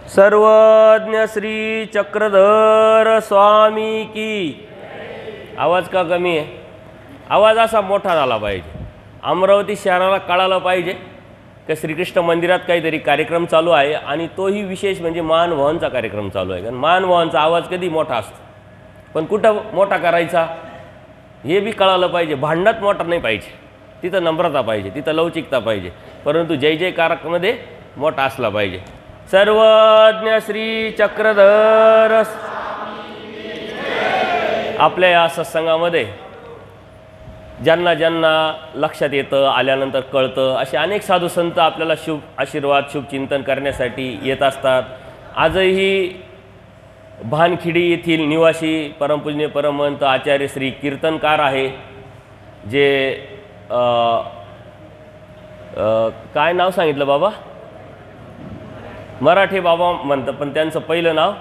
सर्वज्ञ श्री चक्रधर स्वामी की। आवाज का कमी आहे? आवाज असा मोठा झाला पाहिजे, अमरावती शहराला कळालं पाहिजे की श्रीकृष्ण मंदिरात काहीतरी कार्यक्रम चालू आहे आणि तोही विशेष म्हणजे मानवहनचा कार्यक्रम चालू आहे। कारण मानवहनचा आवाज कधी मोठा असतो, पण कुठं मोठा करायचा हे बी कळालं पाहिजे। भांडणात मोठा नाही पाहिजे, तिथं नम्रता पाहिजे, तिथं लवचिकता पाहिजे, परंतु जय जयकारकमध्ये मोठा असला पाहिजे। सर्वज्ञ श्री चक्रधर। आपल्या या सत्संगामध्ये ज्यांना ज्यांना लक्षात येतं, आल्यानंतर कळतं, असे अनेक साधू संत आपल्याला शुभ आशीर्वाद, शुभ चिंतन करण्यासाठी येत असतात। आजही भानखिडी येथील निवासी परमपूजनीय परमहंत आचार्य श्री कीर्तनकार आहे, जे काय नाव सांगितलं बाबा? मराठे बाबा म्हणतं, पण त्यांचं पहिलं नाव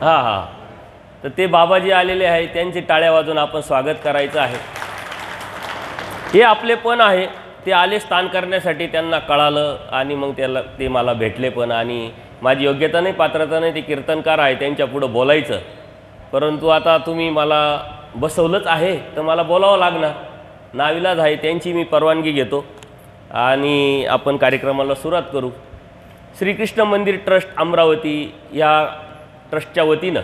हां तर ते बाबाजी आलेले आहे, त्यांची टाळ्या वाजवून आपण स्वागत करायचं आहे। हे आपलेपण आहे, ते आले स्थान करण्यासाठी, त्यांना कळालं आणि मग ते मला भेटले पण, आणि माझी योग्यता नाही, पात्रता नाही, ते कीर्तनकार आहे, त्यांच्या पुढं बोलायचं, परंतु आता तुम्ही मला बसवलंच आहे तर मला बोलावं लागणार, नाविलाज आहे। त्यांची मी परवानगी घेतो आणि आपण कार्यक्रमाला सुरुवात करू। श्रीकृष्ण मंदिर ट्रस्ट अमरावती या ट्रस्टच्या वतीनं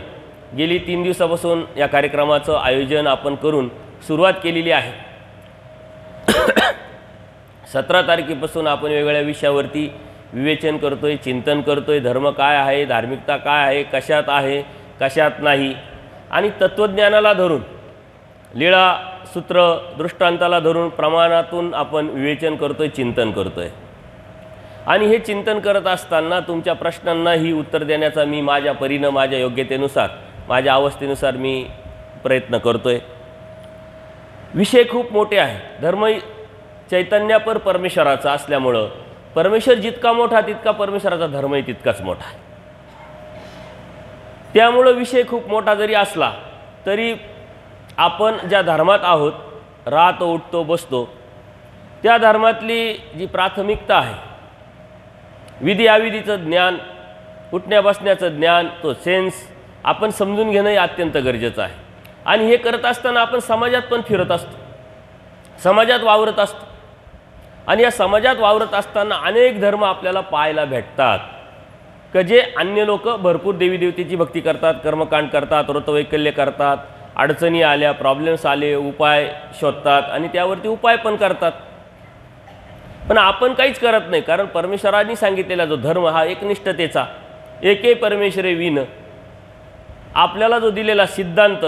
गेली 3 दिवसापासून या कार्यक्रमाचं आयोजन आपण करून सुरुवात केलेली आहे। 17 तारखेपासून आपण वेगवेगळ्या विषयावरती विवेचन करतोय, चिंतन करतोय। धर्म काय आहे, धार्मिकता काय आहे, कशात आहे, कशात नाही, आणि तत्त्वज्ञानाला धरून, लीळा सूत्र दृष्टांताला धरून प्रमाणातून आपण विवेचन करतोय, चिंतन करतोय। आणि हे चिंतन करत असताना तुमच्या प्रश्नांनाही उत्तर देण्याचा मी माझ्या परीनं, माझ्या योग्यतेनुसार, माझ्या अवस्थेनुसार मी प्रयत्न करतोय। विषय खूप मोठे आहे। धर्म चैतन्यपर परमेश्वराचा असल्यामुळं परमेश्वर जितका मोठा तितका परमेश्वराचा धर्मही तितकाच मोठा आहे। त्यामुळं विषय खूप मोठा जरी असला तरी आपण ज्या धर्मात आहोत, राहतो, उठतो, बसतो, त्या धर्मातली जी प्राथमिकता आहे, विधी अविधीचं ज्ञान, उठण्या बसण्याचं ज्ञान, तो सेन्स आपण समजून घेणंही अत्यंत गरजेचं आहे। आणि हे करत असताना आपण समाजात पण फिरत असतो, समाजात वावरत असतो, आणि या समाजात वावरत असताना अनेक धर्म आपल्याला पाहायला भेटतात की जे अन्य लोक भरपूर देवीदेवतेची भक्ती करतात, कर्मकांड करतात, व्रतवैकल्य करतात, अडचणी आल्या, प्रॉब्लेम्स आले, उपाय शोधतात आणि त्यावरती उपाय पण करतात, पण आपण काहीच करत नाही। कारण परमेश्वरांनी सांगितलेला जो धर्म हा एकनिष्ठतेचा, एके परमेश्वरे विन, आपल्याला जो दिलेला सिद्धांत,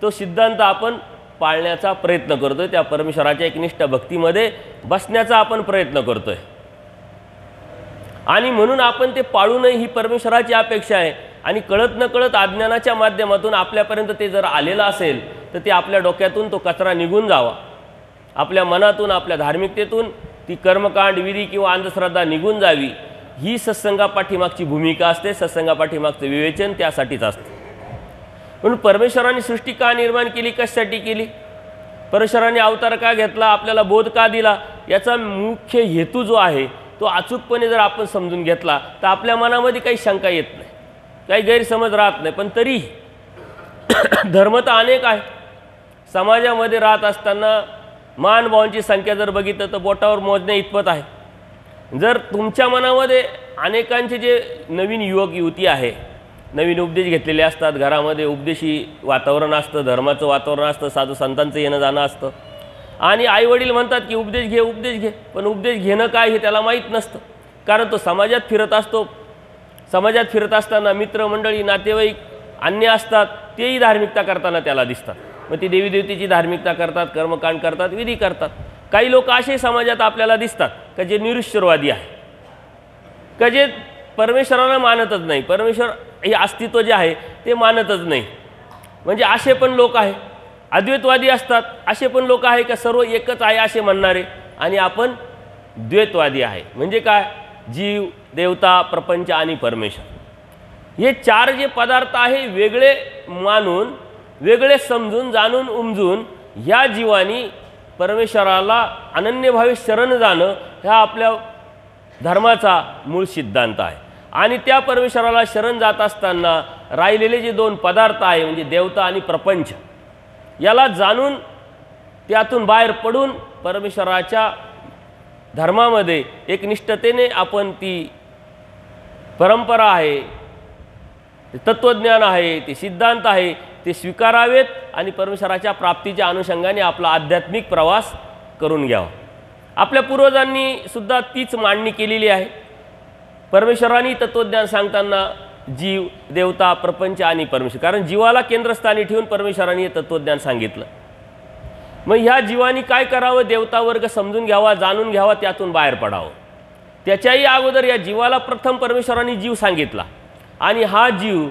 तो सिद्धांत आपण पाळण्याचा प्रयत्न करतोय, त्या परमेश्वराच्या एकनिष्ठ भक्तीमध्ये बसण्याचा आपण प्रयत्न करतोय। आणि म्हणून आपण ते पाळूनही ही परमेश्वराची अपेक्षा आहे, आणि कळत नकळत अज्ञानाच्या माध्यमातून आपल्यापर्यंत ते जर आलेलं असेल तर ते आपल्या डोक्यातून तो कचरा निघून जावा, आपल्या मनातून, आपल्या धार्मिकतेतून ती कर्मकांड, विधी किंवा अंधश्रद्धा निघून जावी, ही सत्संगापाठीमागची भूमिका असते। सत्संगापाठीमागचं विवेचन त्यासाठीच असतं। म्हणून परमेश्वराने सृष्टी का निर्माण केली, कशासाठी केली, परमेश्वराने अवतार का घेतला, आपल्याला बोध का दिला, याचा मुख्य हेतू जो आहे तो अचूकपणे जर आपण समजून घेतला तर आपल्या मनामध्ये काही शंका येत नाही, काही गैरसमज राहत नाही। पण तरी धर्म तर अनेक आहे। समाजामध्ये राहत असताना मानभावांची संख्या जर बघितलं तर बोटावर मोजण्या इतपत आहे। जर तुमच्या मनामध्ये अनेकांचे जे नवीन युवक युवती आहे, नवीन उपदेश घेतलेले असतात, घरामध्ये उपदेशी वातावरण असतं, धर्माचं वातावरण असतं, साधू संतांचं येणं जाणं असतं, आणि आईवडील म्हणतात की उपदेश घे, उपदेश घे, पण उपदेश घेणं काय हे त्याला माहीत नसतं, कारण तो समाजात फिरत असतो। समाजात फिरत असताना मित्रमंडळी, नातेवाईक अन्य असतात, तेही धार्मिकता करताना त्याला दिसतात, मग ती देवीदेवतेची धार्मिकता करतात, कर्मकांड करतात, विधी करतात। काही लोक असे समाजात आपल्याला दिसतात की जे निरुश्वरवादी आहे, की जे परमेश्वराला मानतच नाही, परमेश्वर हे अस्तित्व जे आहे ते मानतच नाही, म्हणजे असे पण लोक आहे। अद्वैतवादी असतात, असे पण लोक आहे की सर्व एकच आहे असे म्हणणारे, आणि आपण द्वैतवादी आहे, म्हणजे काय, जीव, देवता, प्रपंच आणि परमेश्वर, हे 4 जे पदार्थ आहे वेगळे मानून, वेगळे समजून, जाणून उमजून ह्या जीवानी परमेश्वराला अनन्यभावे शरण जाणं, ह्या आपल्या धर्माचा मूळ सिद्धांत आहे। आणि त्या परमेश्वराला शरण जात असताना राहिलेले जे दोन पदार्थ आहे म्हणजे देवता आणि प्रपंच, याला जाणून त्यातून बाहेर पडून परमेश्वराच्या धर्मामध्ये एक निष्ठतेने आपण ती परंपरा आहे, ते तत्त्वज्ञान आहे, ते सिद्धांत आहे, ते स्वीकारावेत आणि परमेश्वराच्या प्राप्तीच्या अनुषंगाने आपला आध्यात्मिक प्रवास करून घ्यावा। आपल्या पूर्वजांनी सुद्धा तीच मांडणी केलेली आहे। परमेश्वराने तत्त्वज्ञान सांगताना जीव, देवता, प्रपंच आणि परमेश्वर, कारण जीवाला केंद्रस्थानी ठेवून परमेश्वराने हे तत्त्वज्ञान सांगितलं। मग ह्या जीवानी काय करावं, देवता वर्ग समजून घ्यावा, जाणून घ्यावा, त्यातून बाहेर पडावं। त्याच्याही अगोदर या जीवाला प्रथम परमेश्वराने जीव सांगितला आणि हा जीव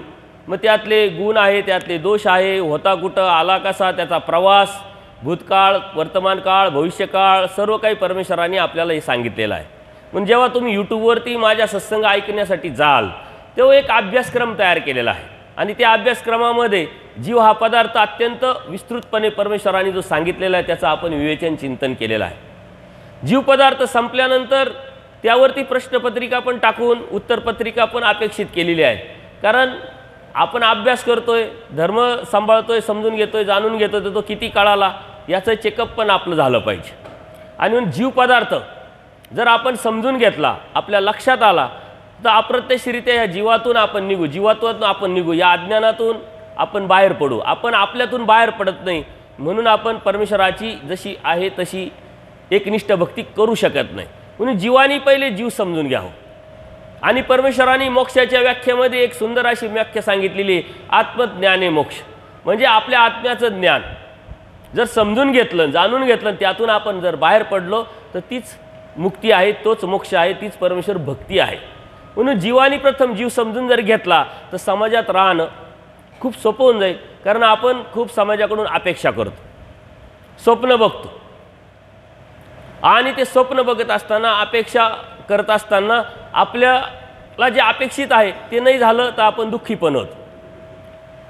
मग त्यातले गुण आहे, त्यातले दोष आहे, होता कुठं, आला कसा, त्याचा प्रवास, भूतकाळ, वर्तमानकाळ, भविष्यकाळ, सर्व काही परमेश्वराने आपल्याला हे सांगितलेलं आहे। म्हणजे जेव्हा तुम्ही यूट्यूबवरती माझ्या सत्संग ऐकण्यासाठी जाल तेव्हा एक अभ्यासक्रम तयार केलेला आहे आणि त्या अभ्यासक्रमामध्ये जीव हा पदार्थ अत्यंत विस्तृतपणे परमेश्वराने जो सांगितलेला आहे त्याचं आपण विवेचन चिंतन केलेलं आहे। जीव पदार्थ संपल्यानंतर त्यावरती प्रश्नपत्रिका पण टाकून उत्तरपत्रिका पण अपेक्षित केलेली आहे, कारण आपण अभ्यास करतोय, धर्म सांभाळतोय, समजून घेतोय, जाणून घेतोय, तर तो किती काळाला याचं चेकअप पण आपलं झालं पाहिजे। आणि म्हणून जीव पदार्थ जर आपण समजून घेतला, आपल्या लक्षात आला, तर अप्रत्यक्षरित्या या जीवातून आपण निघू, जीवातून आपण निघू, या अज्ञानातून आपण बाहेर पडू। आपण आपल्यातून बाहेर पडत नाही म्हणून आपण परमेश्वराची जशी आहे तशी एकनिष्ठ भक्ती करू शकत नाही। म्हणून जीवानी पहिले जीव समजून घ्यावं। आणि परमेश्वराने मोक्षाच्या व्याख्येमध्ये एक सुंदर अशी व्याख्या सांगितलेली, आत्मज्ञाने मोक्ष, म्हणजे आपल्या आत्म्याचं ज्ञान जर समजून घेतलं, जाणून घेतलं, त्यातून आपण जर बाहेर पडलो तर तीच मुक्ती आहे, तोच मोक्ष आहे, तीच परमेश्वर भक्ती आहे। म्हणून जीवानी प्रथम जीव समजून जर घेतला तर समाजात राहणं खूप सोपं होऊन जाईल, कारण आपण खूप समाजाकडून अपेक्षा करतो, स्वप्न बघतो आणि ते स्वप्न बघत असताना, अपेक्षा करत असताना आपल्याला जे अपेक्षित आहे ते नाही झालं तर आपण दुःखी पण होतो।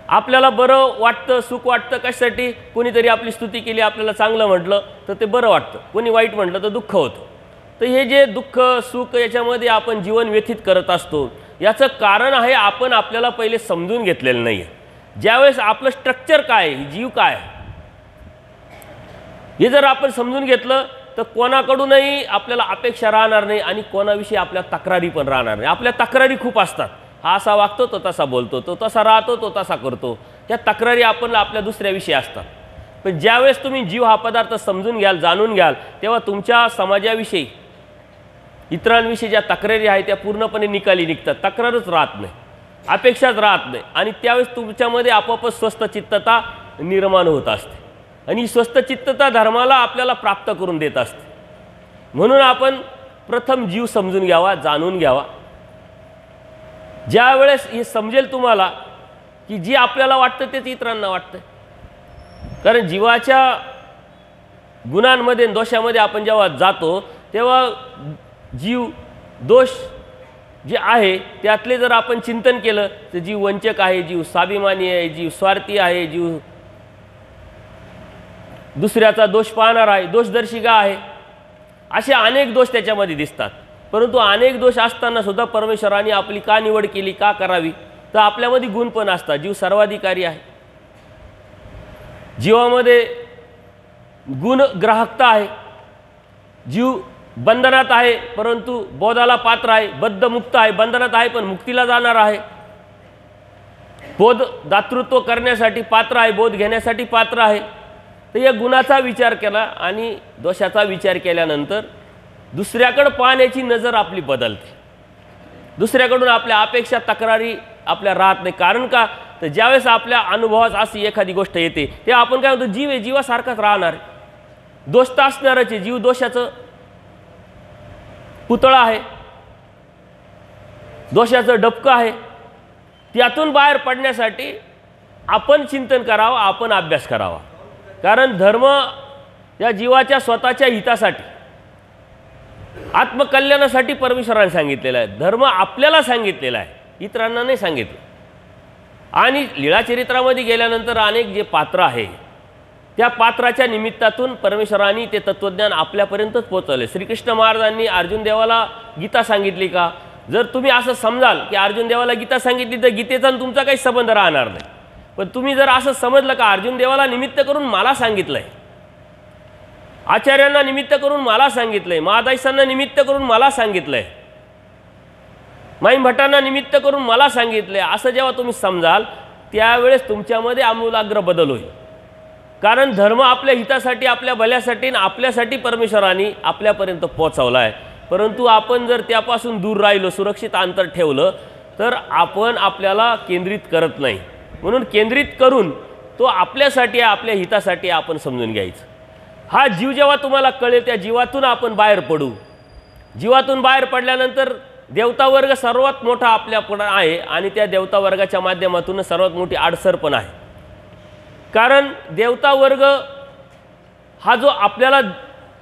आपल्याला बरं वाटतं, सुख वाटतं, कशासाठी, कोणीतरी आपली स्तुती केली, आपल्याला चांगलं म्हटलं तर ते बरं वाटतं, कोणी वाईट म्हटलं तर दुःख होतं। तर हे जे दुःख सुख याच्यामध्ये आपण जीवन व्यतीत करत असतो, याचं कारण आहे आपण आपल्याला पहिले समजून घेतलेलं नाही आहे। ज्यावेळेस आपलं स्ट्रक्चर काय आहे, जीव काय आहे, हे जर आपण समजून घेतलं तर कोणाकडूनही आपल्याला अपेक्षा राहणार नाही आणि कोणाविषयी आपल्या तक्रारी पण राहणार नाही। आपल्या तक्रारी खूप असतात, हा असा वागतो, तो तसा बोलतो, तो तसा राहतो, तो तसा करतो, त्या तक्रारी आपण आपल्या दुसऱ्याविषयी असतात। पण ज्यावेळेस तुम्ही जीव हा पदार्थ समजून घ्याल, जाणून घ्याल, तेव्हा तुमच्या समाजाविषयी, इतरांविषयी ज्या तक्रारी आहेत त्या पूर्णपणे निकाली निघतात, तक्रारच राहत नाही, अपेक्षाच राहत नाही आणि त्यावेळेस तुमच्यामध्ये आपोआपच स्वस्थ चित्तता निर्माण होत असते आणि ही स्वस्थ चित्तता धर्माला आपल्याला प्राप्त करून देत असते। म्हणून आपण प्रथम जीव समजून घ्यावा, जाणून घ्यावा। ज्या वेळेस हे समजेल तुम्हाला की जी आपल्याला वाटतं तेच इतरांना वाटतं, कारण जीवाच्या गुणांमध्ये दोषामध्ये आपण जेव्हा जातो तेव्हा जीव दोष जे आहे त्यातले जर आपण चिंतन केलं तर जीव वंचक आहे, जीव स्वाभिमानी आहे, जीव स्वार्थी आहे, जीव दुसऱ्याचा दोष पाहणार आहे, दोषदर्शिका आहे, असे अनेक दोष त्याच्यामध्ये दिसतात। परंतु अनेक दोष असताना सुद्धा परमेश्वराने आपली का निवड केली, का करावी, तर आपल्यामध्ये गुण पण असतात। जीव सर्वाधिकारी आहे, जीवामध्ये गुण ग्राहकता आहे, जीव बंधनात आहे परंतु बोधाला पात्र आहे, बद्धमुक्त आहे, बंधनात आहे पण मुक्तीला जाणार आहे, बोध दातृत्व करण्यासाठी पात्र आहे, बोध घेण्यासाठी पात्र आहे। तर या गुणाचा विचार केला आणि दोषाचा विचार केल्यानंतर दुसऱ्याकडे पाहण्याची नजर आपली बदलते, दुसऱ्याकडून आपल्या अपेक्षा तक्रारी आपल्या राहत नाही। कारण का, तर ज्यावेळेस आपल्या अनुभवास अशी एखादी गोष्ट येते तेव्हा आपण काय म्हणतो, जीव आहे, जीवासारखाच राहणार आहे, दोष तर असणारच आहे, जीव दोषाचं पुतळा आहे, दोषाचं डबकं आहे। त्यातून बाहेर पडण्यासाठी आपण चिंतन करावं, आपण अभ्यास करावा, कारण धर्म या जीवाच्या स्वतःच्या हितासाठी, आत्मकल्याणासाठी परमेश्वराने सांगितलेला आहे। धर्म आपल्याला सांगितलेला आहे, इतरांना नाही सांगितलं। आणि लीळाचरित्रामध्ये गेल्यानंतर अनेक जे पात्र आहे त्या पात्राच्या निमित्तातून परमेश्वराने ते तत्वज्ञान आपल्यापर्यंतच पोहोचवले। श्रीकृष्ण महाराजांनी अर्जुन देवाला गीता सांगितली का? जर तुम्ही असं समजाल की अर्जुन देवाला गीता सांगितली तर गीतेचा तुमचा काही संबंध राहणार नाही। पण तुम्ही जर असं समजलं का अर्जुन देवाला निमित्त करून मला सांगितलंय, आचार्यांना निमित्त करून मला सांगितलंय, महादाईसांना निमित्त करून मला सांगितलंय, माईम भट्टांना निमित्त करून मला सांगितलंय, असं जेव्हा तुम्ही समजाल त्यावेळेस तुमच्यामध्ये आमूलाग्र बदल होईल। कारण धर्म आपल्या हितासाठी, आपल्या भल्यासाठी आणि आपल्यासाठी परमेश्वराने आपल्यापर्यंत पोहोचवला आहे। परंतु आपण जर त्यापासून दूर राहिलो, सुरक्षित अंतर ठेवलं तर आपण आपल्याला केंद्रित करत नाही। म्हणून केंद्रित करून तो आपल्यासाठी, आपल्या हितासाठी आपण समजून घ्यायचं। हा जीव जेव्हा तुम्हाला कळेल त्या जीवातून आपण बाहेर पडू। जीवातून बाहेर पडल्यानंतर देवता वर्ग सर्वात मोठा आपल्याकडे आहे आणि त्या देवता वर्गाच्या माध्यमातून सर्वात मोठी अडसर पण आहे। कारण देवता वर्ग हा जो आपल्याला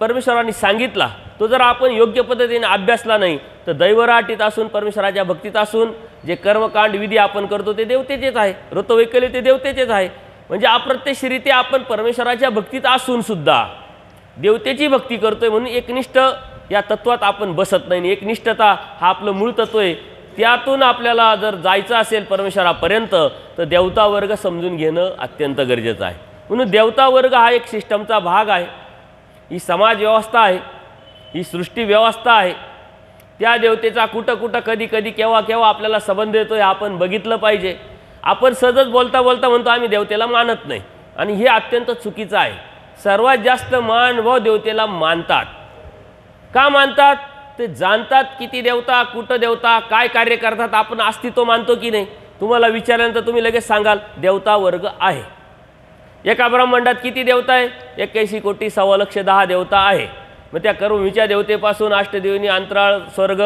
परमेश्वराने सांगितला तो जर आपण योग्य पद्धतीने अभ्यासला नाही तर दैवराटीत असून, परमेश्वराच्या भक्तीत असून जे कर्मकांड विधी आपण करतो ते देवतेचेच आहे, ऋतवैकल्य ते देवतेचेच आहे। म्हणजे अप्रत्यक्षरित्या आपण परमेश्वराच्या भक्तीत असून सुद्धा देवतेची भक्ती करतोय म्हणून एकनिष्ठ या तत्वात आपण बसत नाही। एकनिष्ठता हा आपलं मूळ तत्व आहे, त्यातून आपल्याला जर जायचं असेल परमेश्वरापर्यंत तर देवता वर्ग समजून घेणं अत्यंत गरजेचं आहे। म्हणून देवता वर्ग हा एक सिस्टमचा भाग आहे, ही समाज व्यवस्था आहे, ही सृष्टी व्यवस्था आहे। त्या देवतेचा कुठं कुठं, कधी कधी, केव्हा केव्हा आपल्याला संबंध येतो हे आपण बघितलं पाहिजे। आपण सहजच बोलता बोलता म्हणतो आम्ही देवतेला मानत नाही, आणि हे अत्यंत चुकीचं आहे। सर्वात जास्त मानभाव देवतेला मानतात। का मानतात? ते जाणतात किती देवता, कुठं देवता, काय कार्य करतात, आपण अस्तित्व मानतो की नाही। तुम्हाला विचारल्यानंतर तुम्ही लगेच सांगाल देवता वर्ग आहे। एका ब्रह्मांडात किती देवता आहे? 81 कोटी 1,10,00,000 देवता आहे। मग त्या कर्मवीच्या देवतेपासून अष्टदेवनी, अंतराळ, स्वर्ग,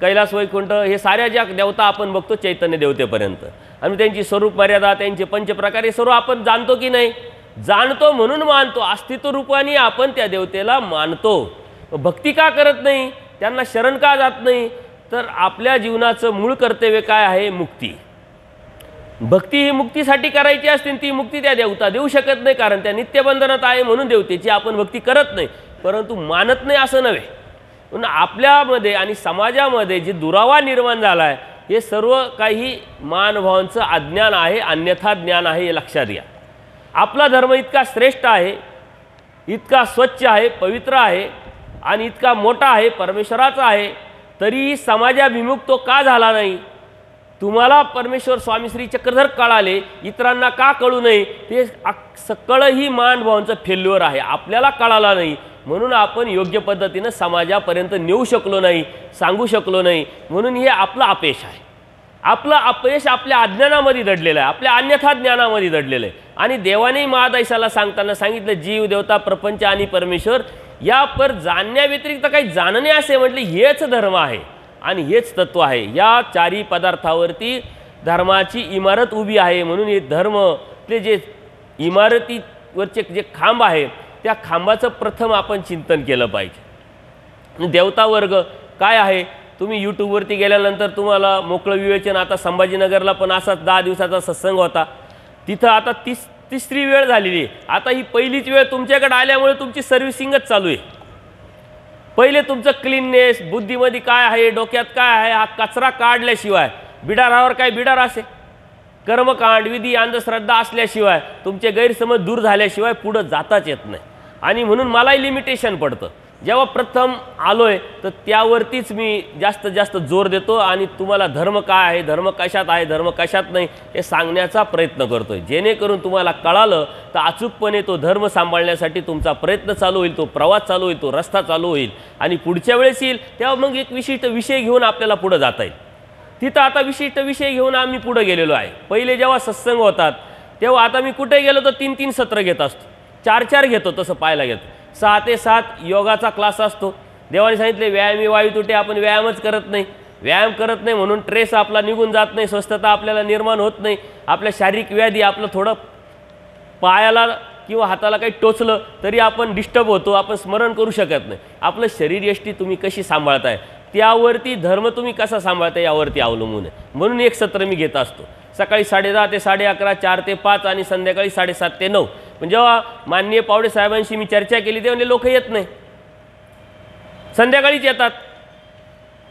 कैलास, वैकुंठ हे साऱ्या ज्या देवता आपण बघतो चैतन्य देवतेपर्यंत, आणि त्यांची स्वरूप मर्यादा, त्यांचे पंचप्रकार हे सर्व आपण जाणतो की नाही? जाणतो म्हणून मानतो, अस्तित्व रूपाने आपण त्या देवतेला मानतो। भक्ती का करत नाही? त्यांना शरण का जात नाही? तर आपल्या जीवनाचं मूळ कर्तव्य काय आहे? मुक्ती। भक्ती ही मुक्तीसाठी करायची असते, ती मुक्ती त्या देवता देऊ शकत नाही, कारण त्या नित्यबंधनात आहे म्हणून देवतेची आपण भक्ती करत नाही, परंतु मानत नाही असं नव्हे। म्हणून आपल्यामध्ये आणि समाजामध्ये जे दुरावा निर्माण झाला आहे हे सर्व काही मानभावांचं अज्ञान आहे, अन्यथा ज्ञान आहे, हे लक्षात घ्या। आपला धर्म इतका श्रेष्ठ आहे, इतका स्वच्छ आहे, पवित्र आहे आणि इतका मोठा आहे, परमेश्वराचा आहे, तरी समाजाभिमुख तो का झाला नाही? तुम्हाला परमेश्वर स्वामी श्री चक्रधर कळाले, इतरांना का कळू नये? ते सकळही मानभावांचं फेल्युअर आहे, आपल्याला कळाला नाही म्हणून आपण योग्य पद्धतीने समाजापर्यंत नेऊ शकलो नाही, सांगू शकलो नाही, म्हणून हे आपलं अपयश आहे। आपलं अपयश आपल्या अज्ञानामध्ये दडलेलं आहे, आपल्या अन्यथा ज्ञानामध्ये दडलेलं आहे। आणि देवाने महादाईसाला सांगताना सांगितलं जीव, देवता, प्रपंच आणि परमेश्वर या पर जाणण्याव्यतिरिक्त काही जाणणे असे म्हटले, हेच धर्म आहे आणि हेच तत्व आहे। या चारी पदार्थावरती धर्माची इमारत उभी आहे। म्हणून हे धर्म ते जे इमारतीवरचे जे खांब आहे त्या खांबाचं प्रथम आपण चिंतन केलं पाहिजे। देवता वर्ग काय आहे? तुम्ही यूट्यूबवरती गेल्यानंतर तुम्हाला मोकळं विवेचन, आता संभाजीनगरला पण असाच 10 दिवसाचा सत्संग होता, तिथं आता तिसरी वेळ झालेली आहे। आता ही पहिलीच वेळ तुमच्याकडे आल्यामुळे तुमची सर्व्हिसिंगच चालू आहे। पहिले तुमचं क्लीननेस, बुद्धीमध्ये काय आहे, डोक्यात काय आहे, हा कचरा काढल्याशिवाय, बिडारावर काय बिडार असे, कर्मकांड, विधी, अंधश्रद्धा असल्याशिवाय, तुमचे गैरसमज दूर झाल्याशिवाय पुढं जाताच येत नाही। आणि म्हणून मलाही लिमिटेशन पडतं। जेव्हा प्रथम आलोय तर त्यावरतीच मी जास्त जोर देतो आणि तुम्हाला धर्म काय आहे, धर्म कशात आहे, धर्म कशात नाही हे सांगण्याचा प्रयत्न करतोय, जेणेकरून तुम्हाला कळालं तर अचूकपणे तो धर्म सांभाळण्यासाठी तुमचा प्रयत्न चालू होईल, तो प्रवास चालू होईल, तो रस्ता चालू होईल आणि पुढच्या वेळेस येईल तेव्हा मग एक विशिष्ट विषय घेऊन आपल्याला पुढे जाता येईल। तिथं आता विशिष्ट विषय घेऊन आम्ही पुढे गेलेलो आहे। पहिले जेव्हा सत्संग होतात तेव्हा आता मी कुठे गेलो तर 3-3 सत्र घेत असतो, 4-4 घेतो, तसं पाहायला घेतो। 6 ते 7 योगाचा क्लास असतो। देवाने सांगितले व्यायामी वायू तुटे, आपण व्यायामच करत नाही, व्यायाम करत नाही म्हणून ट्रेस आपला निघून जात नाही, स्वस्थता आपल्याला निर्माण होत नाही, आपल्या शारीरिक व्याधी, आपलं थोडं पायाला किंवा हाताला काही टोचलं तरी आपण डिस्टर्ब होतो, आपण स्मरण करू शकत नाही। आपलं शरीर यष्टी तुम्ही कशी सांभाळताय त्यावरती धर्म तुम्ही कसा सांभाळताय यावरती अवलंबून आहे। म्हणून एक सत्र मी घेत असतो, सकाळी 10:30 ते 11:30, 4 ते 5 आणि संध्याकाळी 7:30 ते 9, पण जेव्हा माननीय पावडे साहेबांशी मी चर्चा केली ते म्हणजे लोक येत नाही, संध्याकाळीच येतात.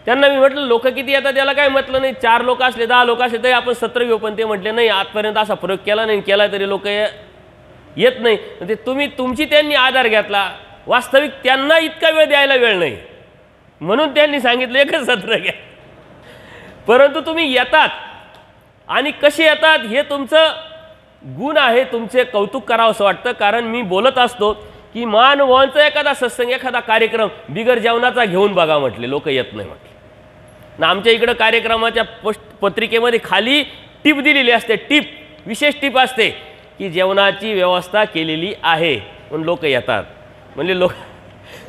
त्यांना मी म्हटलं लोक किती येतात याला काय म्हटलं नाही, 4 लोक असले 10 लोक असले तरी आपण सत्र घेऊ. पण ते म्हटले नाही, आजपर्यंत असा प्रयोग केला नाही, केला तरी लोक येत नाही. ते तुमची त्यांनी आधार घेतला. वास्तविक त्यांना इतका वेळ द्यायला वेळ नाही, म्हणून त्यांनी सांगितलं एकच सत्र घ्या. परंतु तुम्ही येतात आणि कसे येतात हे तुमचं गुण आहे, तुमचे कौतुक करावं असं वाटतं. कारण मी बोलत असतो की मानवांचा एखादा सत्संग, एखादा कार्यक्रम बिगर जेवणाचा घेऊन बघा म्हटले, लोक येत नाही म्हटले ना. आमच्या इकडं कार्यक्रमाच्या पत्रिकेमध्ये खाली टीप दिलेली असते, टीप, विशेष टीप असते की जेवणाची व्यवस्था केलेली आहे, पण लोक येतात. म्हणजे लोक,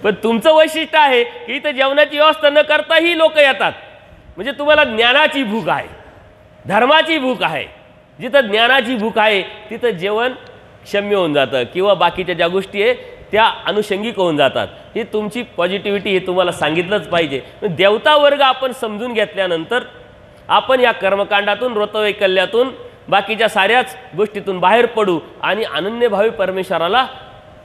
पण तुमचं वैशिष्ट्य आहे की इथं जेवणाची व्यवस्था न करताही लोक येतात. म्हणजे तुम्हाला ज्ञानाची भूक आहे, धर्माची भूक आहे. जिथं ज्ञानाची भूक आहे तिथं जेवण क्षम्य होऊन जातं किंवा बाकीच्या ज्या गोष्टी आहे त्या अनुषंगिक होऊन जातात. ही तुमची पॉझिटिव्हिटी हे तुम्हाला सांगितलंच पाहिजे. देवता वर्ग आपण समजून घेतल्यानंतर आपण या कर्मकांडातून, व्रतवैकल्यातून, बाकीच्या साऱ्याच गोष्टीतून बाहेर पडू आणि अनन्यभावी परमेश्वराला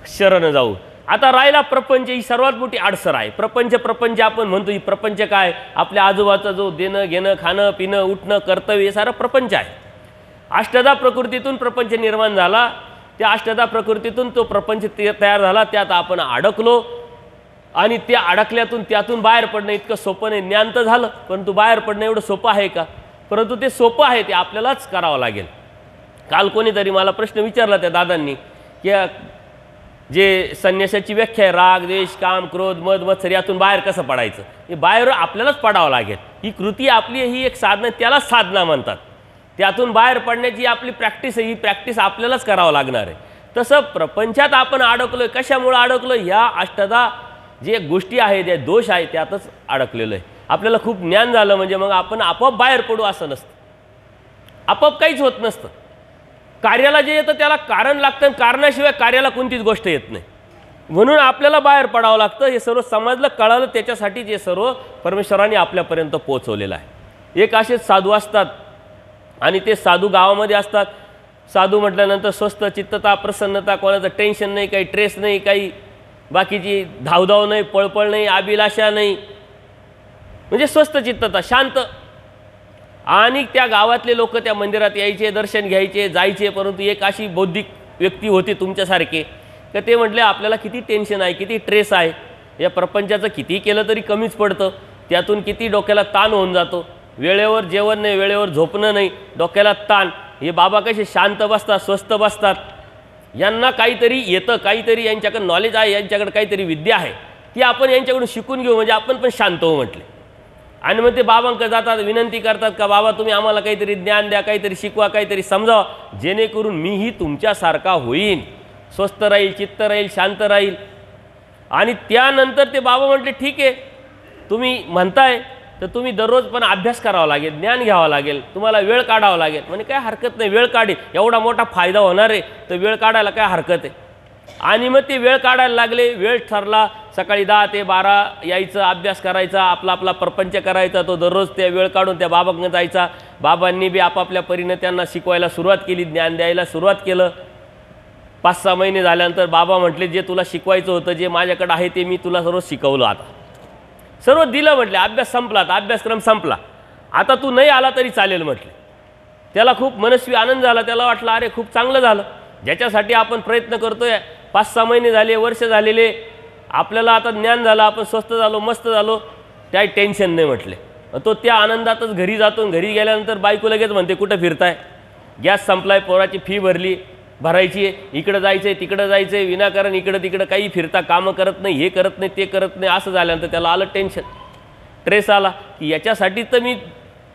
शरण जाऊ. आता राहिला प्रपंच, ही सर्वात मोठी अडसर आहे. प्रपंच आपण म्हणतो, ही प्रपंच काय? आपल्या आजूबाजूचा जो देणं घेणं, खाणं पिणं, उठणं, कर्तव्य, हे सारं प्रपंच आहे. अष्टधा प्रकृतीतून प्रपंच निर्माण झाला, त्या अष्टधा प्रकृतीतून तो प्रपंच तयार झाला, त्यात आपण अडकलो आणि त्या अडकल्यातून त्यातून बाहेर पडणं इतकं सोपं नाही. ज्ञान तर झालं, परंतु बाहेर पडणं एवढं सोपं आहे का? परंतु ते सोपं आहे, ते आपल्यालाच करावं लागेल. काल कोणीतरी मला प्रश्न विचारला त्या दादांनी की जे संन्यासाची व्याख्या आहे, राग द्वेष काम क्रोध मद मत्सर, यातून बाहेर कसं पडायचं? हे बाहेर आपल्यालाच पडावं लागेल. ही कृती आपली, ही एक साधना, त्यालाच साधना म्हणतात. त्यातून बाहेर पडण्याची आपली प्रॅक्टिस आहे, ही प्रॅक्टिस आपल्यालाच करावं लागणार आहे. तसं प्रपंचात आपण अडकलो आहे. कशामुळं अडकलो? ह्या अष्टधा जे गोष्टी आहेत, जे दोष आहे, त्यातच अडकलेलं आहे. आपल्याला खूप ज्ञान झालं म्हणजे मग आपण आपोआप बाहेर पडू असं नसतं, आपोआप काहीच होत नसतं. कार्याला जे येतं त्याला कारण लागतं, कारणाशिवाय कार्याला कोणतीच गोष्ट येत नाही. म्हणून आपल्याला बाहेर पडावं लागतं. हे सर्व समजलं, कळालं, त्याच्यासाठी जे सर्व परमेश्वराने आपल्यापर्यंत पोहोचवलेलं आहे. एक असेच साधू असतात आणि ते साधू गावामध्ये असतात. साधू म्हटल्यानंतर स्वस्थ चित्तता, प्रसन्नता, कोणाचं टेन्शन नाही, काही ट्रेस नाही, काही बाकीची धावधाव नाही, पळपळ नाही, अभिलाषा नाही, म्हणजे स्वस्थ चित्तता, शांत. आणि त्या गावातले लोक त्या मंदिरात यायचे, दर्शन घ्यायचे, जायचे. परंतु एक अशी बौद्धिक व्यक्ती होती तुमच्यासारखे, तर ते म्हटले आपल्याला किती टेन्शन आहे, किती ट्रेस आहे, या प्रपंचाचं किती केलं तरी कमीच पडतं, त्यातून किती डोक्याला ताण होऊन जातो. वेळेवर जेवण नाही, वेळेवर झोपणं नाही, डोक्याला ताण. हे बाबा कसे शांत बसतात, स्वस्थ बसतात. यांना काहीतरी येतं, काहीतरी यांच्याकडे नॉलेज आहे, यांच्याकडे काहीतरी विद्या आहे, ती आपण यांच्याकडून शिकून घेऊ, म्हणजे आपण पण शांत हो म्हटले. आणि मग ते बाबांकडे जातात, विनंती करतात का बाबा तुम्ही आम्हाला काहीतरी ज्ञान द्या, काहीतरी शिकवा, काहीतरी समजावा, जेणेकरून मीही तुमच्यासारखा होईन, स्वस्थ राहील, चित्त राहील, शांत राहील. आणि त्यानंतर ते बाबा म्हटले ठीक आहे, तुम्ही म्हणताय तर तुम्ही दररोज पण अभ्यास करावा लागेल, ज्ञान घ्यावं लागेल, तुम्हाला वेळ काढावा लागेल. म्हणजे काय हरकत नाही, वेळ काढेल, एवढा मोठा फायदा होणार आहे तर वेळ काढायला काय हरकत आहे. आणि मग ते वेळ काढायला लागले. वेळ ठरला, सकाळी 10 ते 12 यायचं, अभ्यास करायचा, आपला आपला प्रपंच करायचा. तो दररोज त्या वेळ काढून त्या बाबांकडे जायचा. बाबांनी बी आपापल्या परीनं त्यांना शिकवायला सुरुवात केली, ज्ञान द्यायला सुरुवात केलं. 5-6 महिने झाल्यानंतर बाबा म्हटले जे तुला शिकवायचं होतं, जे माझ्याकडे आहे ते मी तुला सर्व शिकवलं, आता सर्व दिलं म्हटले. अभ्यास संपला, आता अभ्यासक्रम संपला, आता तू नाही आला तरी चालेल म्हटले. त्याला खूप मनस्वी आनंद झाला. त्याला वाटलं अरे खूप चांगलं झालं, ज्याच्यासाठी आपण प्रयत्न करतोय, 5-6 महिने झाले, वर्ष झालेले, आपल्याला आता ज्ञान झालं, आपण स्वस्थ झालो, मस्त झालो, काही टेन्शन नाही म्हटले. तो त्या आनंदातच घरी जातो. घरी गेल्यानंतर बायको लगेच म्हणते कुठं फिरताय, गॅस संपलाय, पोराची फी भरायची आहे, इकडं जायचं आहे, तिकडं जायचं आहे, विनाकारण इकडं तिकडं काही फिरता, कामं करत नाही, हे करत नाही, ते करत नाही. असं झाल्यानंतर त्याला आलं टेन्शन, ट्रेस आला की याच्यासाठी तर मी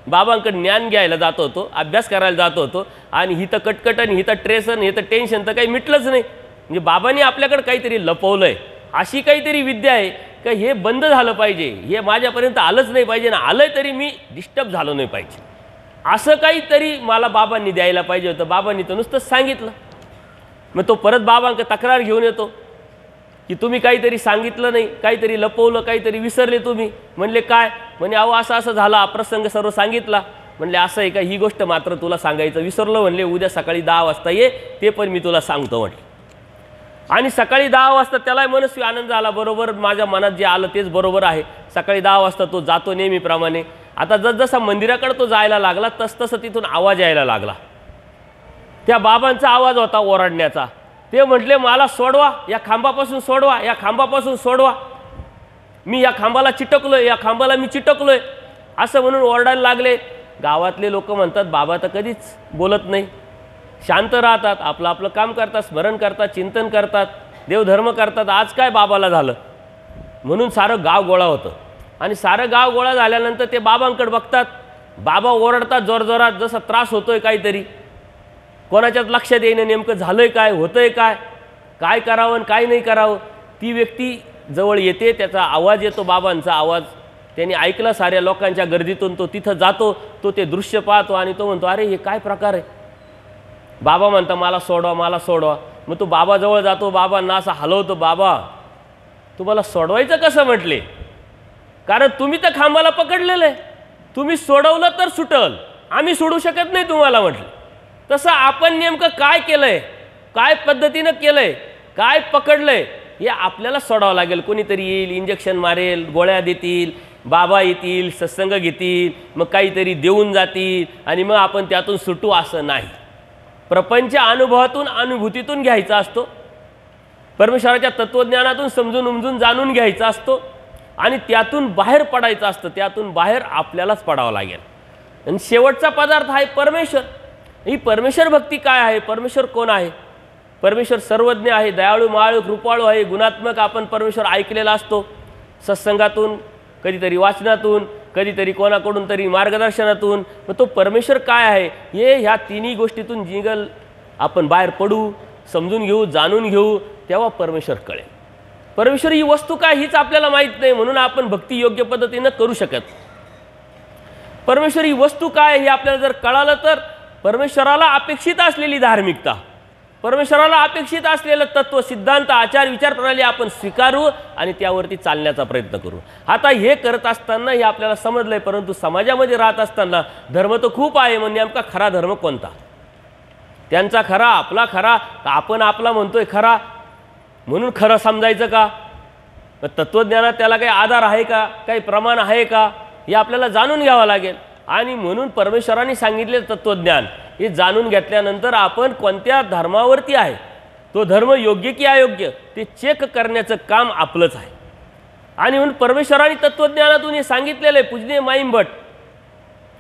बाबांकडे ज्ञान घ्यायला जात होतो, अभ्यास करायला जात होतो, आणि ही तर कटकट आणि ही तर ट्रेस आणि हे तर टेन्शन तर काही मिटलंच नाही. म्हणजे बाबांनी आपल्याकडे काहीतरी लपवलं आहे, अशी काहीतरी विद्या आहे का हे बंद झालं पाहिजे, हे माझ्यापर्यंत आलंच नाही पाहिजे, ना आलं तरी मी डिस्टर्ब झालो नाही पाहिजे, असं काहीतरी मला बाबांनी द्यायला पाहिजे होतं. बाबांनी तर नुसतंच सांगितलं. मग तो परत बाबांकडे तक्रार घेऊन येतो की तुम्ही काहीतरी सांगितलं नाही, काहीतरी लपवलं, काहीतरी विसरले तुम्ही. म्हणले काय? म्हणे अहो असं असं झालं, हा प्रसंग सर्व सांगितला. म्हणले असं आहे का, ही गोष्ट मात्र तुला सांगायचं विसरलो. म्हणले उद्या सकाळी 10 वाजता ये, ते पण मी तुला सांगतो म्हटले. आणि सकाळी 10 वाजता त्यालाही मनस्वी आनंद झाला, बरोबर माझ्या मनात जे आलं तेच बरोबर आहे. सकाळी 10 वाजता तो जातो नेहमीप्रमाणे. आता जसजसा मंदिराकडे तो जायला लागला तसतसं तिथून आवाज यायला लागला. त्या बाबांचा आवाज होता ओरडण्याचा. ते म्हटले, मला सोडवा, या खांबापासून सोडवा, या खांबापासून सोडवा, मी या खांबाला चिटकलोय, या खांबाला मी चिटकलोय, असं म्हणून ओरडायला लागले. गावातले लोक म्हणतात, बाबा तर कधीच बोलत नाही, शांत राहतात, आपलं आपलं काम करतात, स्मरण करतात, चिंतन करतात, देवधर्म करतात, आज काय बाबाला झालं. म्हणून सारं गाव गोळा होतं. आणि सारं गाव गोळा झाल्यानंतर ते बाबांकडे बघतात. बाबा ओरडतात जोरजोरात, जसं त्रास होतोय काहीतरी, कोणाच्याच लक्षात येईन नेमकं झालंय काय, होतंय काय, काय करावं आणि काय नाही करावं. ती व्यक्ती जवळ येते, त्याचा आवाज येतो, बाबांचा आवाज त्यांनी ऐकला साऱ्या लोकांच्या गर्दीतून. तो तिथं जातो, तो ते दृश्य पाहतो आणि तो म्हणतो, अरे हे काय प्रकार आहे. बाबा म्हणता, मला सोडवा, मला सोडवा. मग तो बाबाजवळ जातो, बाबांना असं हलवतो. बाबा, तुम्हाला सोडवायचं कसं म्हटले, कारण तुम्ही तर खांबाला पकडलेलं आहे, तुम्ही सोडवलं तर सुटल, आम्ही सोडू शकत नाही तुम्हाला म्हटलं. तसं आपण नेमकं काय केलंय, काय पद्धतीनं केलंय, काय पकडलंय, हे आपल्याला सोडावं लागेल. कोणीतरी येईल, इंजेक्शन मारेल, गोळ्या देतील, बाबा येतील, सत्संग घेतील, मग काहीतरी देऊन जातील आणि मग आपण त्यातून सुटू, असं नाही. प्रपंच अनुभवातून, अनुभूतीतून घ्यायचा असतो, परमेश्वराच्या तत्त्वज्ञानातून समजून उमजून जाणून घ्यायचा असतो आणि त्यातून बाहेर पडायचं असतं. त्यातून बाहेर आपल्यालाच पडावं लागेल. आणि शेवटचा पदार्थ आहे परमेश्वर. ही परमेश्वर भक्ती काय आहे, परमेश्वर कोण आहे. परमेश्वर सर्वज्ञ आहे, दयाळू, माळू, कृपाळू आहे, गुणात्मक. आपण परमेश्वर ऐकलेला असतो सत्संगातून, कधीतरी वाचनातून, कधीतरी कोणाकडून तरी मार्गदर्शनातून. मग तो परमेश्वर काय आहे हे ह्या तिन्ही गोष्टीतून जिंगल आपण बाहेर पडू, समजून घेऊ, जाणून घेऊ, तेव्हा परमेश्वर कळेल. परमेश्वर ही वस्तू काय हीच आपल्याला माहीत नाही, म्हणून आपण भक्ती योग्य पद्धतीनं करू शकत. परमेश्वर ही वस्तू काय हे आपल्याला जर कळालं तर परमेश्वराला अपेक्षित असलेली धार्मिकता, परमेश्वराला अपेक्षित असलेलं तत्व, सिद्धांत, आचार, विचार प्रणाली आपण स्वीकारू आणि त्यावरती चालण्याचा प्रयत्न करू. आता हे करत असताना हे आपल्याला समजलंय, परंतु समाजामध्ये राहत असताना धर्म तर खूप आहे, म्हणजे नेमका खरा धर्म कोणता, त्यांचा खरा, आपला खरा, आपण आपला म्हणतोय खरा म्हणून खरं समजायचं का, तत्त्वज्ञानात त्याला काही आधार आहे का, काही प्रमाण आहे का, हे आपल्याला जाणून घ्यावं लागेल. आणि म्हणून परमेश्वरांनी सांगितले तत्त्वज्ञान हे जाणून घेतल्यानंतर आपण कोणत्या धर्मावरती आहे, तो धर्म योग्य की अयोग्य ते चेक करण्याचं काम आपलंच आहे. आणि म्हणून परमेश्वरांनी तत्त्वज्ञानातून हे सांगितलेलं आहे. पूजनीय माईंभट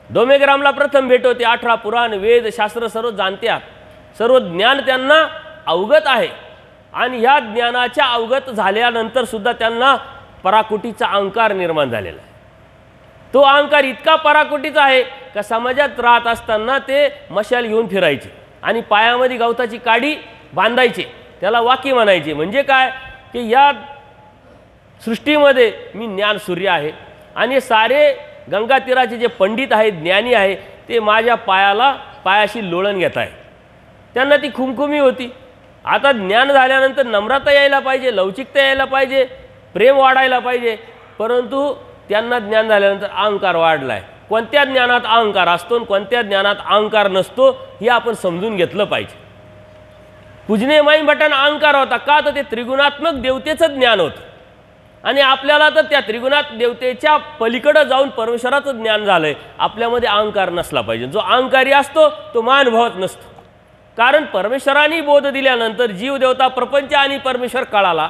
डोमेग्रामला प्रथम भेट होते. 18 पुराण, वेद, शास्त्र सर्व जाणत्यात, सर्व ज्ञान त्यांना अवगत आहे. आणि ह्या ज्ञानाच्या अवगत झाल्यानंतर सुद्धा त्यांना पराकोटीचा अहंकार निर्माण झालेला आहे. तो अहंकार इतका पराकोटीचा आहे का समाजात राहत असताना ते मशाल घेऊन फिरायचे आणि पायामध्ये गवताची काडी बांधायचे, त्याला वाकी म्हणायचे. म्हणजे काय की या सृष्टीमध्ये मी ज्ञान सूर्य आहे आणि सारे गंगा तीराचे जे पंडित आहेत, ज्ञानी आहे, ते माझ्या पायाशी लोळण घेत आहे. त्यांना ती खुमखुमी होती. आता ज्ञान झाल्यानंतर नम्रता यायला पाहिजे, लवचिकता यायला पाहिजे, प्रेम वाढायला पाहिजे, परंतु त्यांना ज्ञान झाल्यानंतर अहंकार वाढला आहे. कोणत्या ज्ञानात अहंकार असतो आणि कोणत्या ज्ञानात अहंकार नसतो हे आपण समजून घेतलं पाहिजे. पूजनीय माईंभटांना अहंकार होता का, तर ते त्रिगुणात्मक देवतेचं ज्ञान होतं आणि आपल्याला तर त्या त्रिगुणात देवतेच्या पलीकडे जाऊन परमेश्वराचं ज्ञान झालंय. आपल्यामध्ये अहंकार नसला पाहिजे. जो अहंकारी असतो तो महानुभवत नसतो. कारण परमेश्वरांनी बोध दिल्यानंतर जीव, देवता, प्रपंच आणि परमेश्वर कळाला.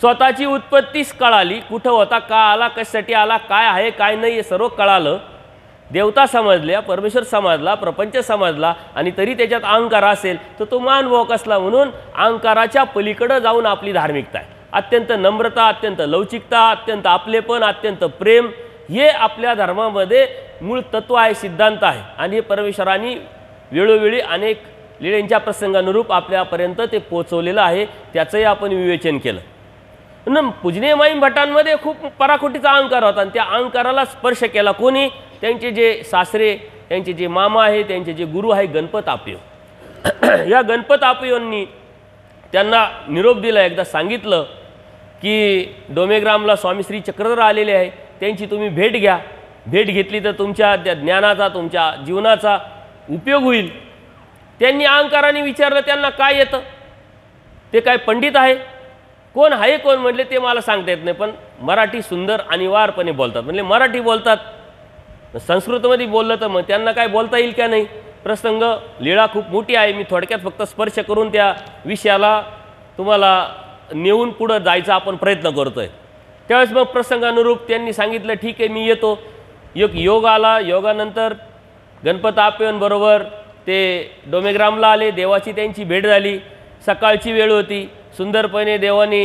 स्वतःची उत्पत्तीच कळाली, कुठं होता, का आला, कशासाठी आला, काय आहे काय नाही हे सर्व कळालं. देवता समजल्या, परमेश्वर समजला, प्रपंच समजला आणि तरी त्याच्यात अहंकार असेल तर तो महानुभव कसला. म्हणून अहंकाराच्या पलीकडे जाऊन आपली धार्मिकता आहे. अत्यंत नम्रता, अत्यंत लवचिकता, अत्यंत आपलेपण, अत्यंत प्रेम हे आपल्या धर्मामध्ये मूळ तत्व आहे, सिद्धांत आहे. आणि हे परमेश्वरांनी वेळोवेळी अनेक लीळेंच्या प्रसंगानुरूप आपल्यापर्यंत ते पोचवलेलं आहे. त्याचंही आपण विवेचन केलं. म्हणून पूजनीय माईंभटांमध्ये खूप पराकोटीचा अहंकार होता आणि त्या अहंकाराला स्पर्श केला कोणी, त्यांचे जे सासरे, त्यांचे जे मामा आहे, त्यांचे जे गुरु आहे गणपत आपयो. या गणपत आपयोंनी त्यांना निरोप दिला, एकदा सांगितलं की डोमेग्रामला स्वामी श्री चक्रधर आलेले आहे, त्यांची तुम्ही भेट घ्या. भेट घेतली तर तुमच्या त्या ज्ञानाचा, तुमच्या जीवनाचा उपयोग होईल. त्यांनी अहंकाराने विचारलं त्यांना काय येतं. ते काय पंडित आहे? कोण आहे कोण म्हटले ते मला सांगता येत नाही, पण मराठी सुंदर अनिवार्यपणे बोलतात. म्हणजे मराठी बोलतात, संस्कृतमध्ये बोललं तर मग त्यांना काय बोलता येईल का नाही. प्रसंग लीळा खूप मोठी आहे, मी थोडक्यात फक्त स्पर्श करून त्या विषयाला तुम्हाला नेऊन पुढं जायचा आपण प्रयत्न करतोय. त्यावेळेस मग प्रसंगानुरूप त्यांनी सांगितलं ठीक आहे मी येतो. एक योग आला. योगानंतर गणपत आप्पेंबरोबर ते डोमेग्रामला आले. देवाची त्यांची भेट झाली. सकाळची वेळ होती. सुंदरपणे देवाने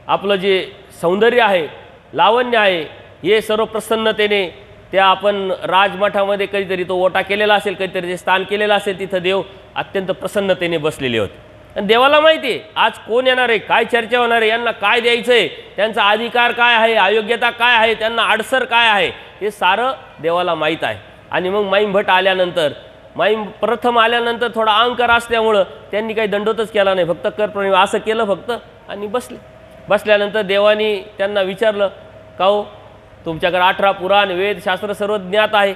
आपलं जे सौंदर्य आहे, लावण्य आहे, हे सर्व प्रसन्नतेने त्या आपण राजमठामध्ये कधीतरी तो ओटा केलेला असेल, कधीतरी ते स्थान केलेलं असेल, तिथं देव अत्यंत प्रसन्नतेने बसलेले होते. आणि देवाला माहिती आहे आज कोण येणार आहे, काय चर्चा होणार आहे, यांना काय द्यायचं आहे, त्यांचा अधिकार काय आहे, अयोग्यता काय आहे, त्यांना अडसर काय आहे, हे सारं देवाला माहीत आहे. आणि मग माईम भट आल्यानंतर, माईम प्रथम आल्यानंतर थोडा अहंकार असल्यामुळं त्यांनी काही दंडोतच केला नाही, फक्त करप्रणिव असं केलं फक्त आणि बसले. बसल्यानंतर देवानी त्यांना विचारलं का हो तुमच्याकडे 18 पुराण वेद शास्त्र सर्व ज्ञात आहे,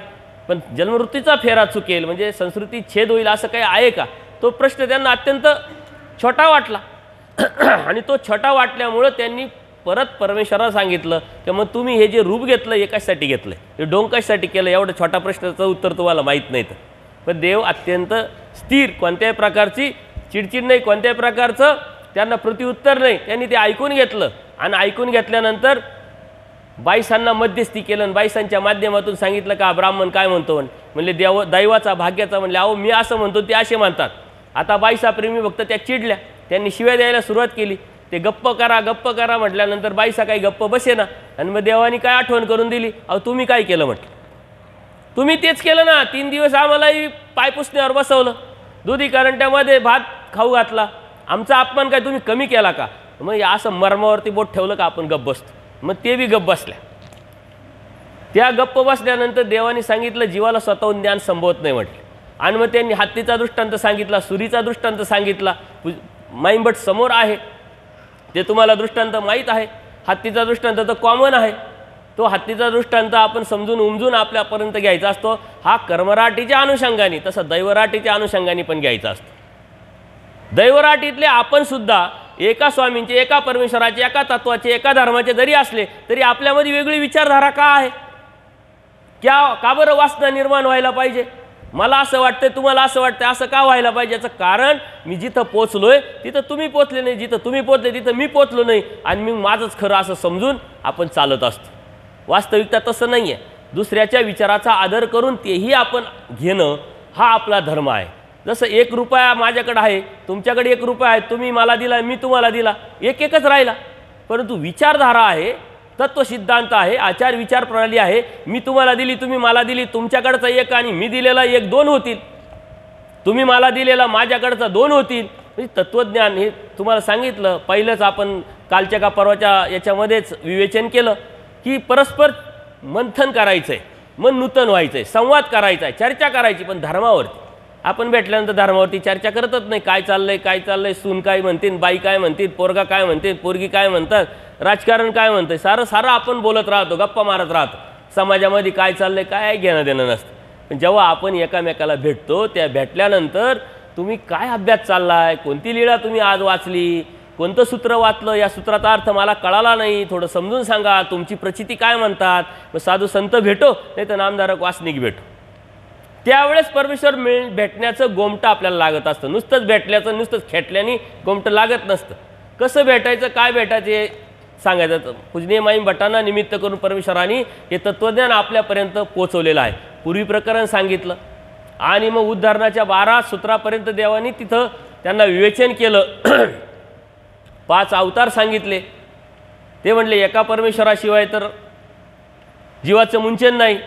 पण जन्मवृत्तीचा फेरा चुकेल म्हणजे संस्कृती छेद होईल असं काही आहे का. तो प्रश्न त्यांना अत्यंत छोटा वाटला. आणि तो छोटा वाटल्यामुळं त्यांनी परत परमेश्वराला सांगितलं की मग तुम्ही हे जे रूप घेतलं हे कशासाठी घेतलं, हे डोंग कशासाठी केलं, एवढं छोटा प्रश्नाचं उत्तर तुम्हाला माहीत नाही. तर पण देव अत्यंत स्थिर, कोणत्याही प्रकारची चिडचिड नाही, कोणत्याही प्रकारचं त्यांना प्रत्युत्तर नाही. त्यांनी ते ऐकून घेतलं. आणि ऐकून घेतल्यानंतर बाईसांना मध्यस्थी केलं आणि बाईसांच्या माध्यमातून सांगितलं का ब्राह्मण काय म्हणतो. म्हणले दैवाचा भाग्याचा. म्हणले अहो मी असं म्हणतो ते असे म्हणतात. आता बाईसा प्रेमी भक्त त्या चिडल्या, त्यांनी शिव्या द्यायला सुरुवात केली. ते गप्प करा म्हटल्यानंतर बाईसा काही गप्प बसेना. आणि मग देवानी काय आठवण करून दिली, अहो तुम्ही काय केलं म्हटलं, तुम्ही तेच केलं ना, 3 दिवस आम्हालाही पायपुसण्यावर बसवलं, दुधी करंट्यामध्ये भात खाऊ घातला, आमचा अपमान काय तुम्ही कमी केला का. मग असं मर्मावरती बोट ठेवलं का आपण गप्प बसतो. मग ते बी गप्प बसल्या. त्या गप्प बसल्यानंतर देवानी सांगितलं जीवाला स्वतःहून ज्ञान संभवत नाही म्हटलं. आणि मग त्यांनी हत्तीचा दृष्टांत सांगितला, सुरीचा दृष्टांत सांगितला. माईंभट समोर आहे, ते तुम्हाला दृष्टांत माहीत आहे. हत्तीचा दृष्टांत तर कॉमन आहे. तो हत्तीचा दृष्टांत आपण समजून उमजून आपल्यापर्यंत घ्यायचा असतो. हा कर्मराटीच्या अनुषंगाने, तसं दैवराटीच्या अनुषंगाने पण घ्यायचा असतो. दैवराटीतले आपण सुद्धा एका स्वामींचे, एका परमेश्वराचे, एका तत्वाचे, एका धर्माचे जरी असले तरी आपल्यामध्ये वेगळी विचारधारा का आहे, का बरं वासना निर्माण व्हायला पाहिजे. मला असं वाटतंय, तुम्हाला असं वाटतंय, असं का व्हायला पाहिजे. याचं कारण मी जिथं पोचलोय तिथं तुम्ही पोचले नाही, जिथं तुम्ही पोचले तिथं मी पोचलो नाही, आणि मी माझंच खरं असं समजून आपण चालत असतो. वास्तविकता तसं नाही आहे. दुसऱ्याच्या विचाराचा आदर करून तेही आपण घेणं हा आपला धर्म आहे. जसं 1 रुपया माझ्याकडे आहे, तुमच्याकडे 1 रुपया आहे, तुम्ही मला दिला, मी तुम्हाला दिला, एकच राहिला. परंतु विचारधारा आहे, तत्वसिद्धांत आहे, आचार विचार प्रणाली आहे. मी तुम्हाला दिली, तुम्ही मला दिली, तुमच्याकडचा 1 आणि मी दिलेला 1 2 होतील, तुम्ही मला दिलेला माझ्याकडचा 2 होतील. म्हणजे तत्वज्ञान हे तुम्हाला सांगितलं. पहिलंच आपण कालच्या का परवाच्या याच्यामध्येच विवेचन केलं की परस्पर मंथन करायचं आहे, मन नूतन व्हायचं आहे, संवाद करायचा आहे, चर्चा करायची. पण धर्मावरती आपण भेटल्यानंतर धर्मावरती चर्चा करतच नाही. काय चाललंय, सून काय म्हणतील, बाई काय म्हणतील, पोरगा काय म्हणतील, पोरगी काय म्हणतात, राजकारण काय म्हणतंय, सारं आपण बोलत राहतो, गप्पा मारत राहतो. समाजामध्ये काय चाललंय काय घेणं देणं नसतं. पण जेव्हा आपण एकामेकाला भेटतो, त्या भेटल्यानंतर तुम्ही काय अभ्यास चाललाय, कोणती लीळा तुम्ही आज वाचली, कोणतं सूत्र वाचलं, या सूत्राचा अर्थ मला कळाला नाही, थोडं समजून सांगा, तुमची प्रचिती काय म्हणतात. मग साधू संत भेटो, नाही तर नामधारक वासनिक भेटो. त्यावेळेस परमेश्वर भेटण्याचं गोमटं आपल्याला लागत असतं. नुसतंच भेटल्याचं, नुसतंच खेटल्याने गोमटं लागत नसतं. कसं भेटायचं, काय भेटायचं हे सांगायचं. पूजनीय माईम भटांना निमित्त करून परमेश्वराने हे तत्त्वज्ञान आपल्यापर्यंत पोचवलेलं आहे. पूर्वी प्रकरण सांगितलं आणि मग उद्धारणाच्या 12 सूत्रापर्यंत देवानी तिथं त्यांना विवेचन केलं. 5 अवतार सांगितले. ते म्हणले एका परमेश्वराशिवाय तर जीवाचं मुंचन नाही.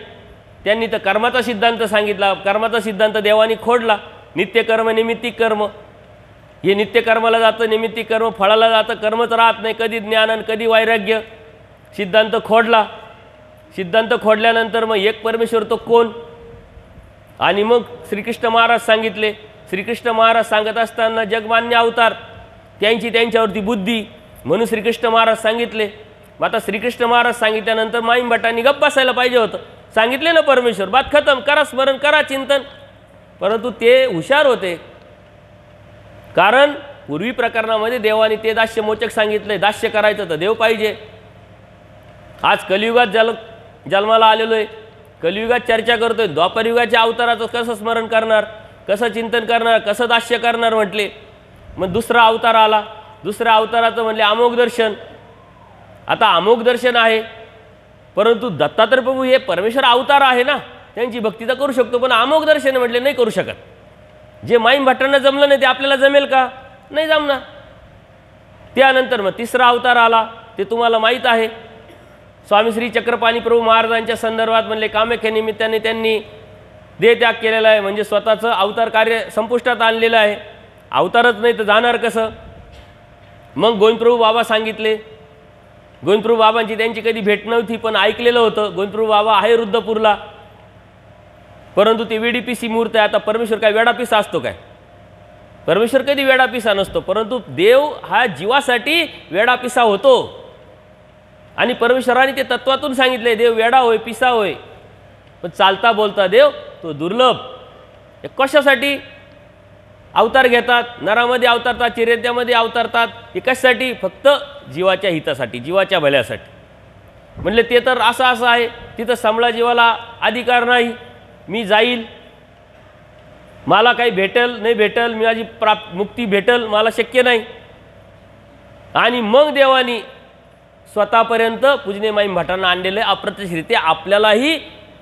त्यांनी तर कर्माचा सिद्धांत सांगितला. कर्माचा सिद्धांत देवानी खोडला. नित्यकर्म निमित्तिक कर्म, हे नित्यकर्माला जातं, निमित्तिक कर्म फळाला जातं, कर्मच राहत नाही, कधी ज्ञान आणि कधी वैराग्य. सिद्धांत खोडला. सिद्धांत खोडल्यानंतर मग एक परमेश्वर तो कोण. आणि मग श्रीकृष्ण महाराज सांगितले. श्रीकृष्ण महाराज सांगत असताना जगमान्य अवतार, त्यांच्यावरती बुद्धी, म्हणून श्रीकृष्ण महाराज सांगितले. मग आता श्रीकृष्ण महाराज सांगितल्यानंतर माईम भटांनी गप्प बसायला पाहिजे होतं. सांगितले ना परमेश्वर, बात खतम, करा स्मरण, करा चिंतन. परंतु ते हुशार होते, कारण पूर्वी प्रकरणामध्ये देवाने ते दास्यमोचक सांगितलंय, दास्य करायचं तर देव पाहिजे. आज कलियुगात जन्माला आलेलो आहे, कलियुगात चर्चा करतोय, द्वापरयुगाच्या अवताराचं कसं स्मरण करणार, कसं चिंतन करणार, कसं दास्य करणार म्हटले. मग दुसरा अवतार आला, दुसऱ्या अवताराचं म्हणले अमोघ दर्शन. आता अमोघ दर्शन आहे, परंतु दत्तात्रय प्रभू हे परमेश्वर अवतार आहे ना, त्यांची भक्ती तर करू शकतो, पण अमोघ दर्शन म्हटले नाही करू शकत. जे माईम भट्टांना जमलं नाही ते आपल्याला जमेल का? नाही जमणार. त्यानंतर मग तिसरा अवतार आला, ते तुम्हाला माहीत आहे. स्वामी श्री चक्रपाणी प्रभू महाराजांच्या संदर्भात म्हणले कामाख्या निमित्ताने त्यांनी देहत्याग केलेला आहे, म्हणजे स्वतःचं अवतार कार्य संपुष्टात आणलेलं आहे. अवतारच नाही तर जाणार कसं? मग गोविंदप्रभू बाबा सांगितले. गोविंदप्रभू बाबांची त्यांची कधी भेट नव्हती, पण ऐकलेलं होतं गोविंदप्रभू बाबा आहे रुद्रपूरला, परंतु ते वेडीपिसी मूर्त आहे. आता परमेश्वर काय वेडापिसा असतो काय? परमेश्वर कधी वेडापिसा नसतो, परंतु देव हा जीवासाठी वेडापिसा होतो. आणि परमेश्वराने ते तत्वातून सांगितले, देव वेडा होय, पिसा होय, पण चालता बोलता देव तो दुर्लभ. कशासाठी अवतार घेतात? नरामध्ये अवतारतात, चिरेत्यामध्ये अवतारतात. हे कशासाठी? फक्त जीवाच्या हितासाठी, जीवाच्या भल्यासाठी. म्हणले ते तर असं असं आहे, तिथं समळा जीवाला अधिकार नाही, मी जाईल, मला काही भेटेल नाही भेटेल, माझी मुक्ती भेटेल, मला शक्य नाही. आणि मग देवानी स्वतःपर्यंत पूजनीय माईम भट्टांना आणलेलं आहे. अप्रत्यक्षरित्या आपल्यालाही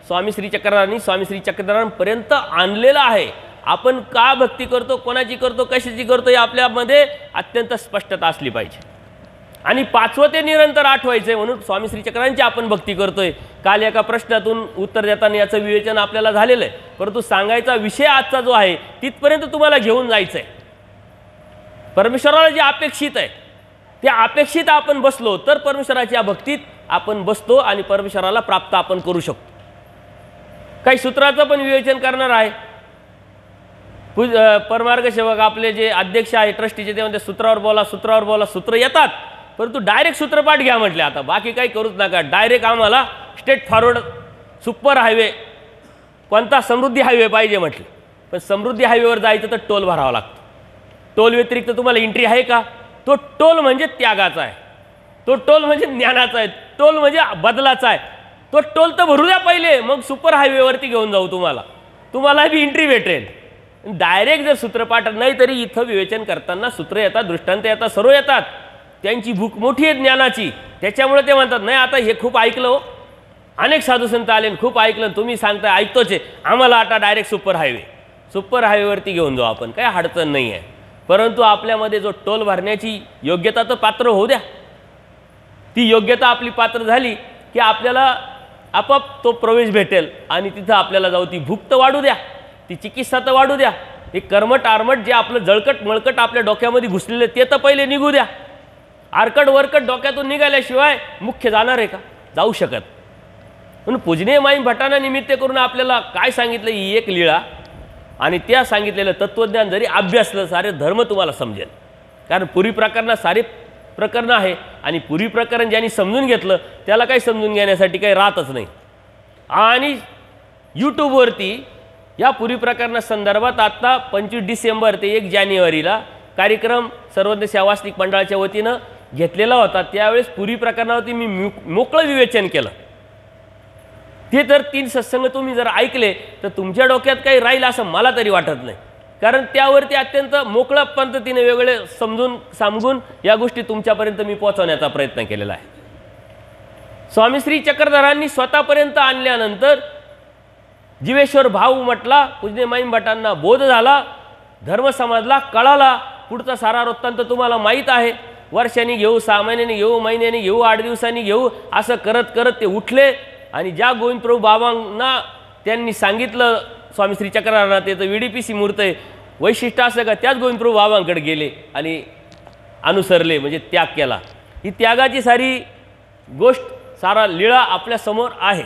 स्वामी श्री चक्रधरांनी स्वामी श्री चक्रधरांपर्यंत आणलेलं आहे. आपण का भक्ती करतो, कोणाची करतो, कशाची करतो, हे आपल्यामध्ये अत्यंत स्पष्टता असली पाहिजे. आणि पाचवं ते निरंतर आठवायचं, म्हणून स्वामी श्री चक्रांची आपण भक्ती करतोय. काल एका प्रश्नातून उत्तर देताना याचं विवेचन आपल्याला झालेलं आहे, परंतु सांगायचा विषय आजचा जो आहे तिथपर्यंत तुम्हाला घेऊन जायचं आहे. परमेश्वराला जे अपेक्षित आहे ते अपेक्षित आपण बसलो तर परमेश्वराच्या भक्तीत आपण बसतो आणि परमेश्वराला प्राप्त आपण करू शकतो. काही सूत्राचं पण विवेचन करणार आहे. परमार्ग सेवक आपले जे अध्यक्ष आहे ट्रस्टीचे, ते म्हणते सूत्रावर बोला, सूत्रावर बोला. सूत्र येतात, परंतु डायरेक्ट सूत्रपाठ घ्या म्हटले. आता बाकी काही करूच नका, डायरेक्ट आम्हाला स्ट्रेट फॉरवर्ड सुपर हायवे, कोणता समृद्धी हायवे पाहिजे म्हटले. पण समृद्धी हायवेवर जायचं तर टोल भरावा लागतो. टोल व्यतिरिक्त तुम्हाला एंट्री आहे का? तो टोल म्हणजे त्यागाचा आहे, तो टोल म्हणजे ज्ञानाचा आहे, टोल म्हणजे बदलाचा आहे. तो टोल तर भरू द्या पहिले, मग सुपर हायवेवरती घेऊन जाऊ तुम्हाला, तुम्हाला बी एंट्री भेटेल. डायरेक्ट जर सूत्रपाठ नाही, तरी इथं विवेचन करताना सूत्र येतात, दृष्टांत येतात, सर्व येतात. त्यांची भूक मोठी आहे ज्ञानाची, त्याच्यामुळे ते म्हणतात नाही आता हे खूप ऐकलं हो, अनेक साधू संत आले खूप ऐकलं, तुम्ही सांगताय ऐकतोच आहे, आम्हाला आता डायरेक्ट सुपर हायवेवरती घेऊन जाऊ आपण, काय अडचण नाही आहे. परंतु आपल्यामध्ये जो टोल भरण्याची योग्यता तर पात्र होऊ द्या. ती योग्यता आपली पात्र झाली की आपल्याला आपोआप तो प्रवेश भेटेल आणि तिथं आपल्याला जाऊ. ती भूक तर वाढू द्या, ती चिकित्सा तर वाढू द्या, हे कर्मट आरमट जे आपलं जळकट मळकट आपल्या डोक्यामध्ये घुसलेलं ते तर पहिले निघू द्या. आरकट वरकट डोक्यातून निघाल्याशिवाय मुख्य जाणार आहे का? जाऊ शकत. म्हणून पूजनीय माईम भट्टांना निमित्त करून आपल्याला काय सांगितलं, ही एक लीळा आणि त्या सांगितलेलं तत्त्वज्ञान जरी अभ्यासलं सारे धर्म तुम्हाला समजेल. कारण पूर्वी प्रकरणात सारे प्रकरण आहे आणि पूर्वी प्रकरण ज्यांनी समजून घेतलं त्याला काही समजून घेण्यासाठी काही राहतच नाही. आणि यूट्यूबवरती या पूर्वी प्रकरणासंदर्भात आता 25 डिसेंबर ते 1 जानेवारीला कार्यक्रम सर्वज्ञ सेवासनिक मंडळाच्या वतीनं घेतलेला होता. त्यावेळेस पूर्वी प्रकरणावरती मी मोकळं विवेचन केलं. ते तर 3 सत्संग तुम्ही जर ऐकले तर तुमच्या डोक्यात काही राहील असं मला तरी वाटत नाही. कारण त्यावरती अत्यंत मोकळ्या पद्धतीने वेगळे सांगून या गोष्टी तुमच्यापर्यंत मी पोहोचवण्याचा प्रयत्न केलेला आहे. स्वामी श्री चक्रधरांनी स्वतःपर्यंत आणल्यानंतर जीवेश्वर भाव म्हटला, पूजनीय माईम भट्टांना बोध झाला, धर्म समजला, कळाला. पुढचा सारा वृत्तांत तुम्हाला माहीत आहे. वर्षांनी घेऊ, 6 महिन्यांनी घेऊ, महिन्यानी घेऊ, 8 दिवसांनी घेऊ, असं करत करत ते उठले आणि ज्या गोविंदप्रभू बाबांना त्यांनी सांगितलं स्वामी श्री चक्रधरांना ते तर VDPC मूर्त आहे, वैशिष्ट्य असं का त्याच गोविंदप्रभू बाबांकडे गेले आणि अनुसरले, म्हणजे त्याग केला. ही त्यागाची सारी गोष्ट, सारा लीळा आपल्यासमोर आहे.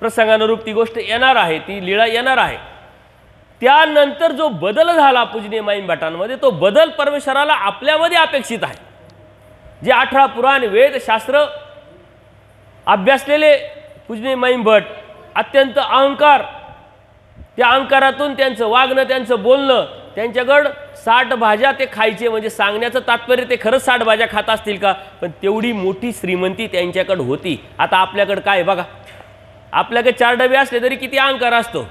प्रसंगानुरूप ती गोष्ट येणार आहे, ती लीळा येणार आहे. त्यानंतर जो बदल झाला पूजनीय माईम भट्टांमध्ये, तो बदल परमेश्वराला आपल्यामध्ये अपेक्षित आहे. जे 18 पुराण वेद शास्त्र अभ्यासलेले पूजनीय माईम भट्ट, अत्यंत अहंकार, त्या अहंकारातून त्यांचं वागणं, त्यांचं बोलणं त्यांच्याकडं 60 भाज्या ते खायचे, म्हणजे सांगण्याचं तात्पर्य ते खरंच 60 भाज्या खात असतील का, पण तेवढी मोठी श्रीमंती त्यांच्याकडे होती. आता आपल्याकडं काय आहे बघा, आपल्याकडे 4 डबे असले तरी किती अहंकार असतो.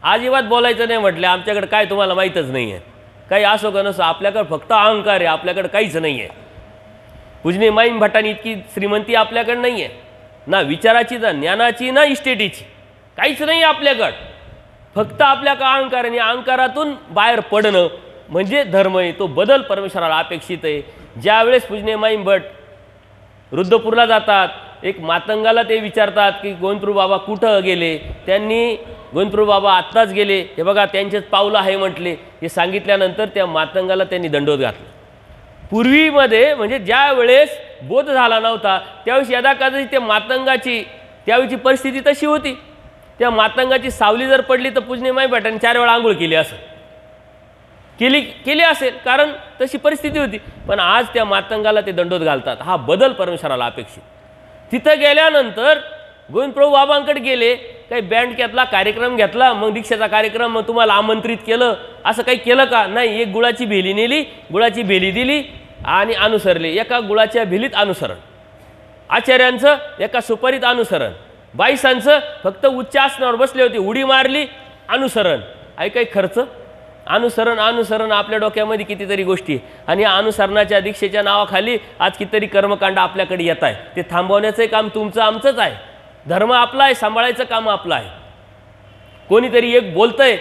अजिबात बोलायचं नाही म्हटलं, आमच्याकडे काय तुम्हाला माहीतच नाही आहे, काही असो का नसो आपल्याकडे फक्त अहंकार आहे, आपल्याकडे काहीच नाही आहे. पूजनीय माईम भट्टांनी इतकी श्रीमंती आपल्याकडे नाही आहे, ना विचाराची, ना ज्ञानाची, ना इस्टेटीची, काहीच नाही आपल्याकडं. फक्त आपल्याकडे अहंकार, आणि अहंकारातून बाहेर पडणं म्हणजे धर्म आहे. तो बदल परमेश्वराला अपेक्षित आहे. ज्यावेळेस पूजनीय माईम भट रुद्रपूरला जातात, एक मातंगाला ते विचारतात की गोविंदप्रभू बाबा कुठं गेले. त्यांनी गोविंदप्रभू बाबा आत्ताच गेले, हे बघा त्यांचेच पावलं आहे म्हटले. हे सांगितल्यानंतर त्या मातंगाला त्यांनी दंडवत घातला. पूर्वीमध्ये म्हणजे ज्या वेळेस बोध झाला नव्हता त्यावेळेस यदाकदाचित त्या मातंगाची त्यावेळीची परिस्थिती तशी होती. त्या मातंगाची सावली जर पडली तर पूजनीय माईम भट्टांनी 4 वेळा आंघोळ केली केली असेल, कारण तशी परिस्थिती होती. पण आज त्या मातंगाला ते दंडवत घालतात. हा बदल परमेश्वराला अपेक्षित. तिथं गेल्यानंतर गोविंदप्रभू बाबांकडे गेले, काही बँड घेतला, कार्यक्रम घेतला, मग दीक्षेचा कार्यक्रम, मग तुम्हाला आमंत्रित केलं, असं काही केलं का नाही. एक गुळाची भेली नेली, गुळाची भेली दिली आणि अनुसरले. एका गुळाच्या भेलीत अनुसरण, आचार्यांचं एका सुपारीत अनुसरण, बाईसांचं फक्त उच्च आसनावर बसले होते उडी मारली अनुसरण. काही खर्च अनुसरण अनुसरण आपल्या डोक्यामध्ये कितीतरी गोष्टी, आणि या अनुसरणाच्या दीक्षेच्या नावाखाली आज कितीतरी कर्मकांड आपल्याकडे येत आहे. ते थांबवण्याचं काम तुमचं आमचंच आहे. धर्म आपला आहे, सांभाळायचं काम आपलं आहे. कोणीतरी एक बोलतंय,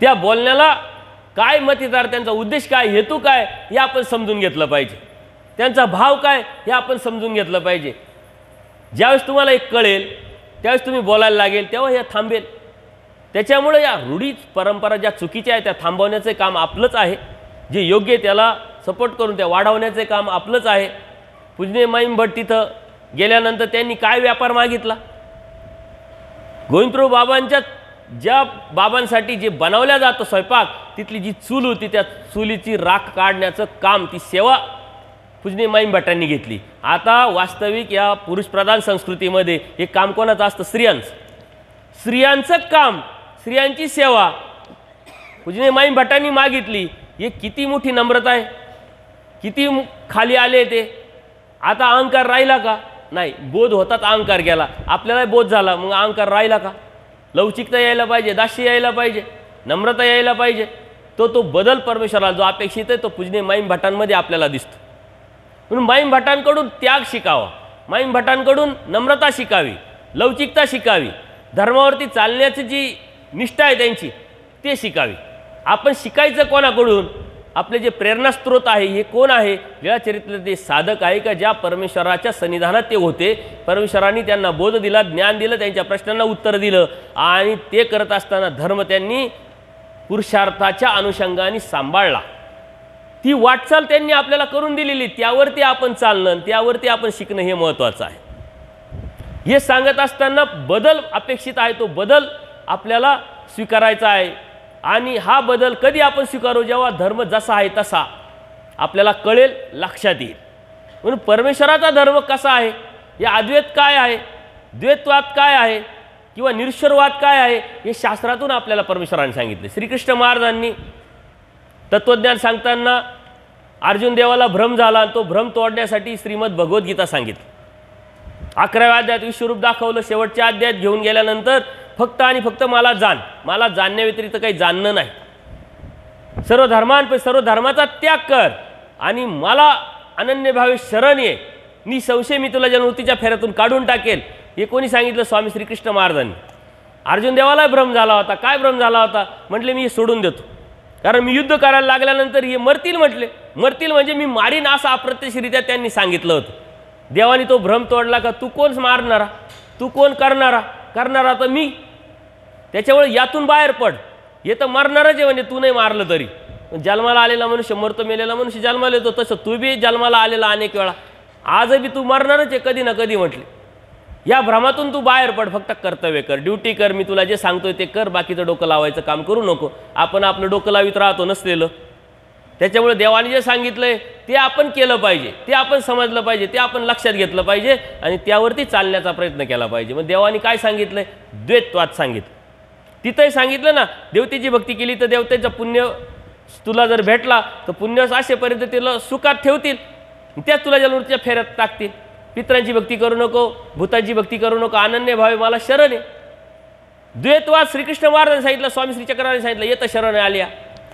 त्या बोलण्याला काय मतिदार, त्यांचा उद्देश काय, हेतू काय हे आपण समजून घेतलं पाहिजे. त्यांचा भाव काय हे आपण समजून घेतलं पाहिजे. ज्यावेळेस तुम्हाला एक कळेल त्यावेळेस तुम्ही बोलायला लागेल, तेव्हा हे थांबेल. त्याच्यामुळे या रूढी परंपरा ज्या चुकीच्या आहेत त्या थांबवण्याचे काम आपलंच आहे. जे योग्य त्याला सपोर्ट करून त्या वाढवण्याचे काम आपलंच आहे. पूजनीय माईम भट तिथं गेल्यानंतर त्यांनी काय व्यापार मागितला. गोविंदप्रभू बाबांच्या ज्या बाबांसाठी जे बनवल्या जातं स्वयंपाक, तिथली जी चूल होती त्या चुलीची राख काढण्याचं काम, ती सेवा पूजनीय माईम भट्टांनी घेतली. आता वास्तविक या पुरुषप्रधान संस्कृतीमध्ये हे काम कोणाचं असतं, स्त्रियांचं काम, स्त्रियांची सेवा पूजनीय माईम भट्टांनी मागितली. हे किती मोठी नम्रता आहे, किती खाली आले ते. आता अहंकार राहिला का नाही, बोध होतात अहंकार गेला, आपल्याला बोध झाला, मग अहंकार राहिला का. लवचिकता यायला पाहिजे, दास्य यायला पाहिजे, नम्रता यायला पाहिजे. तो बदल परमेश्वराला जो अपेक्षित आहे तो पूजनीय माईम भट्टांमध्ये आपल्याला दिसतो. म्हणून माईम भट्टांकडून त्याग शिकावा, माईम भट्टांकडून नम्रता शिकावी, लवचिकता शिकावी, धर्मावरती चालण्याची जी निष्ठा आहे त्यांची ते शिकावी. आपण शिकायचं कोणाकडून, आपले जे प्रेरणास्त्रोत आहे हे कोण आहे, लीळाचरित्रातले ते साधक आहे का ज्या परमेश्वराच्या सन्निधानात ते होते. परमेश्वरांनी त्यांना बोध दिला, ज्ञान दिलं, त्यांच्या प्रश्नांना उत्तर दिलं, आणि ते करत असताना धर्म त्यांनी पुरुषार्थाच्या अनुषंगाने सांभाळला. ती वाटचाल त्यांनी आपल्याला करून दिलेली, त्यावरती आपण चालणं, त्यावरती आपण शिकणं हे महत्त्वाचं आहे. हे सांगत असताना बदल अपेक्षित आहे, तो बदल आपल्याला स्वीकारायचा आहे. आणि हा बदल कधी आपण स्वीकारू, जेव्हा धर्म जसा आहे तसा आपल्याला कळेल, लक्षात येईल. म्हणून परमेश्वराचा धर्म कसा आहे, या अद्वैत काय आहे, द्वैतवाद काय आहे, किंवा निरीश्वरवाद काय आहे, हे शास्त्रातून आपल्याला परमेश्वराने सांगितले. श्रीकृष्ण महाराजांनी तत्त्वज्ञान सांगताना अर्जुन देवाला भ्रम झाला, आणि तो भ्रम तोडण्यासाठी श्रीमद भगवद्गीता सांगितली. 11व्या अध्यायात विश्वरूप दाखवलं. शेवटच्या अध्यायात घेऊन गेल्यानंतर फक्त आणि फक्त मला जाणण्या व्यतिरिक्त काही जाणणं नाही. सर्व धर्मांपैकी सर्व धर्माचा त्याग कर आणि मला अनन्यभावे शरण ये, निसंशय मी तुला जन्ममृत्यूच्या फेऱ्यातून काढून टाकेल. हे कोणी सांगितलं, स्वामी श्रीकृष्ण महाराजांनी. अर्जुन देवाला भ्रम झाला होता. काय भ्रम झाला होता, म्हटले मी हे सोडून देतो, कारण मी युद्ध करायला लागल्यानंतर हे मरतील. म्हटले मरतील म्हणजे मी मारीन, असं अप्रत्यक्षरित्या त्यांनी सांगितलं होतं. देवानी तो भ्रम तोडला का, तू कोण मारणारा, तू कोण करणारा तर मी. त्याच्यामुळे यातून बाहेर पड, हे तर मरणारच आहे, म्हणजे तू नाही मारलं तरी. जन्माला आलेला मनुष्य मरतो, मेलेला मनुष्य जन्माला येतो, तसं तू बी जन्माला आलेला अनेक वेळा, आज बी तू मरणारच आहे कधी ना कधी. म्हटले या भ्रमातून तू बाहेर पड, फक्त कर्तव्य कर, ड्युटी कर, मी तुला जे सांगतोय ते कर, बाकीचं डोकं लावायचं काम करू नको. आपण आपलं डोकं लावित राहतो नसलेलं. त्याच्यामुळे देवाने जे सांगितलंय ते आपण केलं पाहिजे, ते आपण समजलं पाहिजे, ते आपण लक्षात घेतलं पाहिजे, आणि त्यावरती चालण्याचा प्रयत्न केला पाहिजे. मग देवाने काय सांगितलंय, द्वैतवाद सांगितलं. तिथंही सांगितलं ना, देवतेची भक्ती केली तर देवतेचं पुण्य तुला जर भेटला तर पुण्य असेपर्यंत तिला सुखात ठेवतील, त्याच तुला जन्मच्या फेऱ्यात टाकतील. पितरांची भक्ती करू नको, भूतांची भक्ती करू नको, अनन्य भावे मला शरण आहे. द्वैतवाद श्रीकृष्ण महाराजांनी सांगितलं, स्वामी श्री चक्राने सांगितलं, येत शरण आल्या.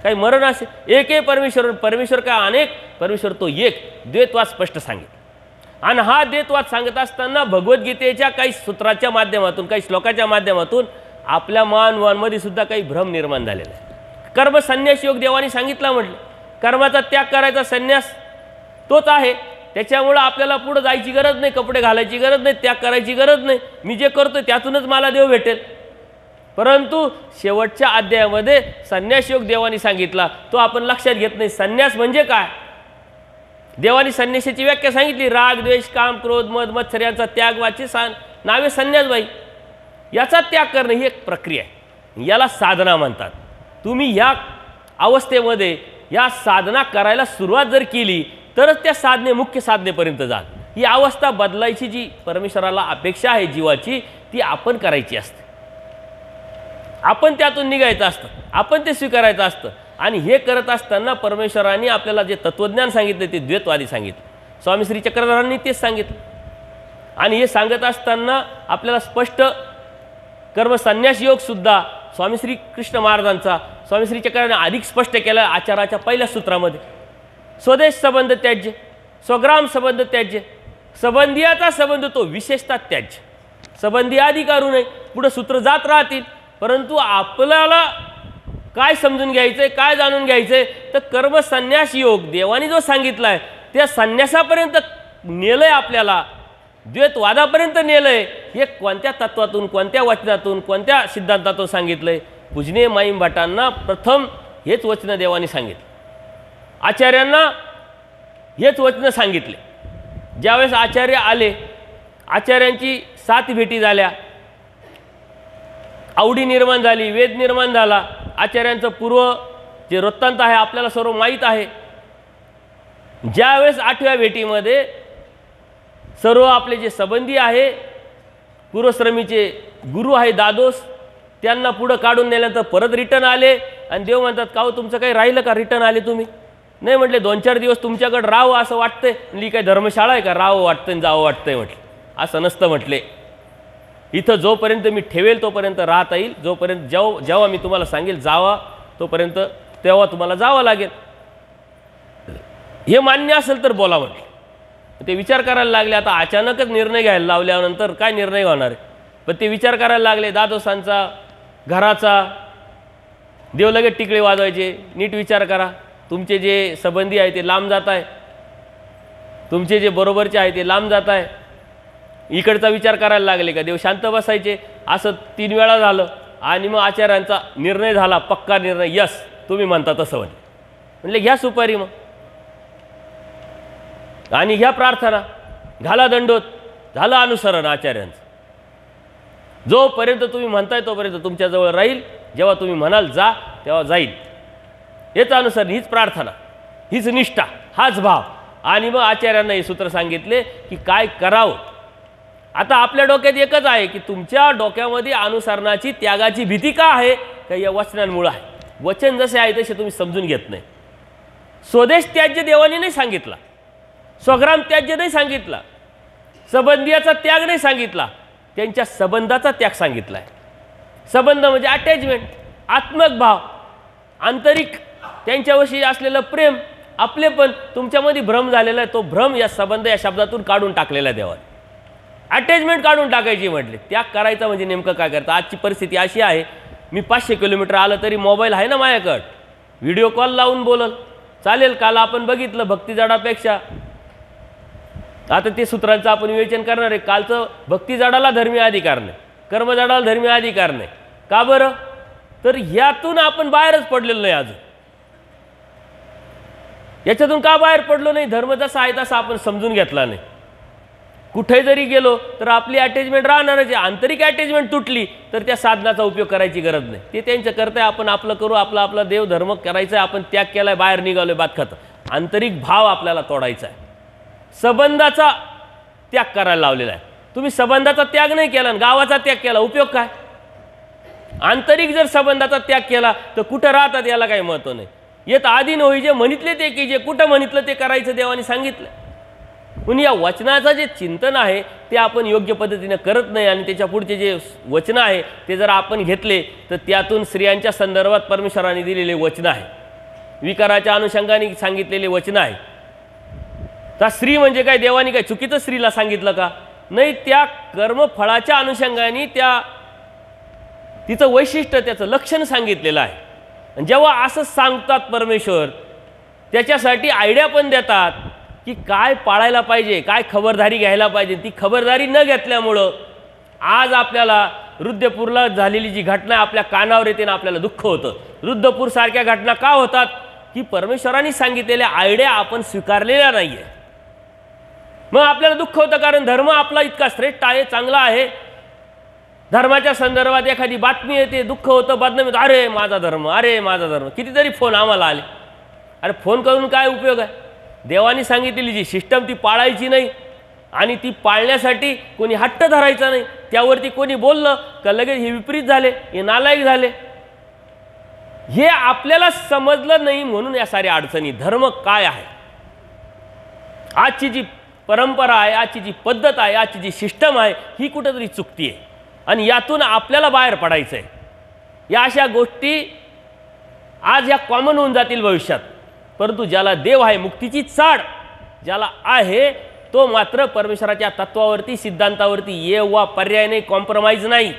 काही मरण असे एक परमेश्वर, परमेश्वर काय अनेक, परमेश्वर तो एक. द्वैतवाद स्पष्ट सांगितलं. आणि हा द्वैतवाद सांगत असताना भगवद्गीतेच्या काही सूत्राच्या माध्यमातून, काही श्लोकाच्या माध्यमातून आपल्या मानवांमध्ये सुद्धा काही भ्रम निर्माण झालेला आहे. कर्म संन्यास योग देवानी सांगितला म्हटलं, कर्माचा त्याग करायचा संन्यास तोच आहे. त्याच्यामुळं आपल्याला पुढे जायची गरज नाही, कपडे घालायची गरज नाही, त्याग करायची गरज नाही. मी जे करतोय त्यातूनच मला देव भेटेल. परंतु शेवटच्या अध्यायामध्ये संन्यास योग देवानी सांगितला, तो आपण लक्षात घेत नाही. संन्यास म्हणजे काय? देवानी संन्यासाची व्याख्या सांगितली, राग द्वेष काम क्रोध मद मत्सर यांचा त्याग वाचे नावे संन्यास बाई. याचा त्याग करणे ही एक प्रक्रिया आहे, याला साधना म्हणतात. तुम्ही या अवस्थेमध्ये या साधना करायला सुरुवात जर केली तरच त्या साधने मुख्य साधनेपर्यंत जाल. ही अवस्था बदलायची जी परमेश्वराला अपेक्षा आहे जीवाची, ती आपण करायची असते. आपण त्यातून निघायचं असतं, आपण ते स्वीकारायचं असतं. आणि हे करत असताना परमेश्वराने आपल्याला जे तत्वज्ञान सांगितले ते द्वैतवादी सांगितले. स्वामी श्री चक्रधरांनी तेच सांगितलं. आणि हे सांगत असताना आपल्याला स्पष्ट कर्म संन्यास योग सुद्धा स्वामी श्री कृष्ण महाराजांचा स्वामी श्री चक्राने अधिक स्पष्ट केला आचाराच्या पहिल्या सूत्रामध्ये. स्वदेश संबंध त्याज्य, स्वग्राम संबंध त्याज्य, संबंधियाचा संबंध तो विशेषतः त्याज्य. संबंधी आधी करू नये, पुढे सूत्र जात राहतील. परंतु आपल्याला काय समजून घ्यायचंय, काय जाणून घ्यायचंय, तर कर्म संन्यास योग देवाने जो सांगितलाय त्या संन्यासापर्यंत नेलंय, आपल्याला द्वैतवादापर्यंत नेलंय. हे कोणत्या तत्वातून, कोणत्या वचनातून, कोणत्या सिद्धांतातून सांगितलंय? पूजनीय माईम भटांना प्रथम हेच वचन देवाने सांगितलं, आचार्यांना हेच वचन सांगितले. ज्यावेळेस आचार्य आले, आचार्यांची 7 भेटी झाल्या, आवडी निर्माण झाली, वेद निर्माण झाला. आचार्यांचं पूर्व जे वृत्तांत आहे आपल्याला सर्व माहीत आहे. ज्यावेळेस 8व्या भेटीमध्ये सर्व आपले जे संबंधी आहे, पूर्वश्रमीचे गुरु आहे दादोस, त्यांना पुढं काढून नेल्यानंतर परत रिटर्न आले. आणि देव म्हणतात, का हो तुमचं काही राहिलं का, रिटर्न आले तुम्ही? नाही म्हटले, 2-4 दिवस तुमच्याकडे राहावं असं वाटतंय. म्हणजे काय धर्मशाळा आहे का, राहावं वाटतंय जावं वाटतंय? म्हटलं असं नसतं. म्हटले इथं जोपर्यंत मी ठेवेल तोपर्यंत राहता येईल, जोपर्यंत जेव्हा मी तुम्हाला सांगेल जावा तोपर्यंत तेव्हा तुम्हाला जावं लागेल. हे मान्य असेल तर बोला म्हटलं. ते विचार करायला लागले. आता अचानकच निर्णय घ्यायला लावल्यानंतर काय निर्णय होणार आहे? पण ते विचार करायला लागले, दादोसांचा, घराचा. देव लगेच टिकळे वाजवायचे, नीट विचार करा, तुमचे जे संबंधी आहे ते लांब जात आहे, तुमचे जे बरोबरचे आहे ते लांब जात आहे. इकडचा विचार करायला लागले का? देव शांत बसायचे. असं 3 वेळा झालं. आणि मग आचार्यांचा निर्णय झाला, पक्का निर्णय, यस तुम्ही म्हणता तसं म्हणले घ्या सुपारी मग, आणि घ्या प्रार्थना, घाला दंडोत, झालं अनुसरण आचार्यांचं. जोपर्यंत तुम्ही म्हणताय तोपर्यंत तुमच्याजवळ राहील, जेव्हा तुम्ही म्हणाल जा तेव्हा जाईल. हेच अनुसरण, हीच प्रार्थना, हीच निष्ठा, हाच भाव. आणि मग आचार्यांना हे सूत्र सांगितले की काय करावं. आता आपल्या डोक्यात एकच आहे की तुमच्या डोक्यामध्ये अनुसरणाची, त्यागाची भीती का आहे? का या वचनांमुळे आहे. वचन जसे आहे तसे तुम्ही समजून घेत नाही. स्वदेश त्याज्य देवाने नाही सांगितला, स्वग्राम त्याज्य नाही सांगितला, संबंधियाचा त्याग नाही सांगितला, त्यांच्या संबंधाचा त्याग सांगितला आहे. संबंध म्हणजे अटॅचमेंट, आत्मक भाव, आंतरिक त्यांच्याविषयी असलेलं प्रेम, आपलेपण. तुमच्यामध्ये भ्रम झालेला आहे, तो भ्रम या संबंध या शब्दातून काढून टाकलेला आहे देवाने. अटॅचमेंट काढून टाकायची म्हटले. त्याग करायचा म्हणजे नेमकं काय करता? आजची परिस्थिती अशी आहे, मी 500 किलोमीटर आलं तरी मोबाईल आहे ना माझ्याकडं, व्हिडिओ कॉल लावून बोलल चालेल. काल आपण बघितलं भक्तिजाडापेक्षा, आता ते सूत्रांचं आपण विवेचन करणार आहे. कालचं भक्तिजाडाला धर्मीय अधिकार नाही, कर्मजाडाला धर्मीय अधिकार नाही. का बरं? तर ह्यातून आपण बाहेरच पडलेलो नाही अजून. याच्यातून का बाहेर पडलो नाही? धर्म जसा आहे तसा आपण समजून घेतला नाही. कुठे जरी गेलो तर आपली अटॅचमेंट राहणारच आहे. आंतरिक अटॅचमेंट तुटली तर त्या साधनाचा उपयोग करायची गरज नाही. ते त्यांचं करताय, आपण आपलं करू, आपला आपला देव धर्म करायचा आहे, आपण त्याग केलाय, बाहेर निघालोय बात खातं. आंतरिक भाव आपल्याला तोडायचा आहे. संबंधाचा त्याग करायला लावलेला आहे. तुम्ही संबंधाचा त्याग नाही केला आणि गावाचा त्याग केला, उपयोग काय? आंतरिक जर संबंधाचा त्याग केला तर कुठं राहतात याला काही महत्त्व नाही. येत आधी नव्हे जे म्हणितले ते की जे कुठं म्हणितलं ते करायचं देवाने सांगितलं. पण या वचनाचं जे चिंतन आहे ते आपण योग्य पद्धतीने करत नाही आणि त्याच्या पुढचे जे वचन आहे ते जर आपण घेतले तर त्यातून स्त्रियांच्या संदर्भात परमेश्वराने दिलेले वचन आहे, विकाराच्या अनुषंगाने सांगितलेले वचन आहे. तर स्त्री म्हणजे काय, देवाने काय चुकीचं स्त्रीला सांगितलं का? नाही, त्या कर्मफळाच्या अनुषंगाने त्या तिचं वैशिष्ट्य त्याचं लक्षण सांगितलेलं आहे. आणि जेव्हा असं सांगतात परमेश्वर त्याच्यासाठी आयडिया पण देतात की काय पाळायला पाहिजे, काय खबरदारी घ्यायला पाहिजे. ती खबरदारी न घेतल्यामुळं आज आपल्याला रुद्रपूरला झालेली जी घटना आपल्या कानावर येते ना आपल्याला दुःख होतं. रुद्रपूर सारख्या घटना का होतात की परमेश्वरांनी सांगितलेल्या आयडिया आपण स्वीकारलेल्या नाही आहे. मग आपल्याला दुःख होतं कारण धर्म आपला इतका श्रेष्ठ आहे, चांगला आहे. धर्माच्या संदर्भात एखादी बातमी येते, दुःख होतं, बदनामी होतं, अरे माझा धर्म, अरे माझा धर्म. कितीतरी फोन आम्हाला आले. अरे फोन करून काय उपयोग आहे? देवानी सांगितलेली जी सिस्टम ती पाळायची नाही आणि ती पाळण्यासाठी कोणी हट्ट धरायचा नाही. त्यावरती कोणी बोललं का लगेच हे विपरीत झाले, हे नालायक झाले. हे आपल्याला समजलं नाही म्हणून या साऱ्या अडचणी. धर्म काय आहे, आजची जी परंपरा आहे, आजची जी पद्धत आहे, आजची जी सिस्टम आहे ही कुठेतरी चुकती आहे आणि यातून आपल्याला बाहेर पडायचं आहे. या अशा गोष्टी आज या कॉमन होऊन जातील भविष्यात. परंतु ज्याला देव आहे, मुक्तीची चाड ज्याला आहे, तो मात्र परमेश्वराच्या तत्वावरती, सिद्धांतावरती येवा पर्याय नाही, कॉम्प्रोमाइज नाही,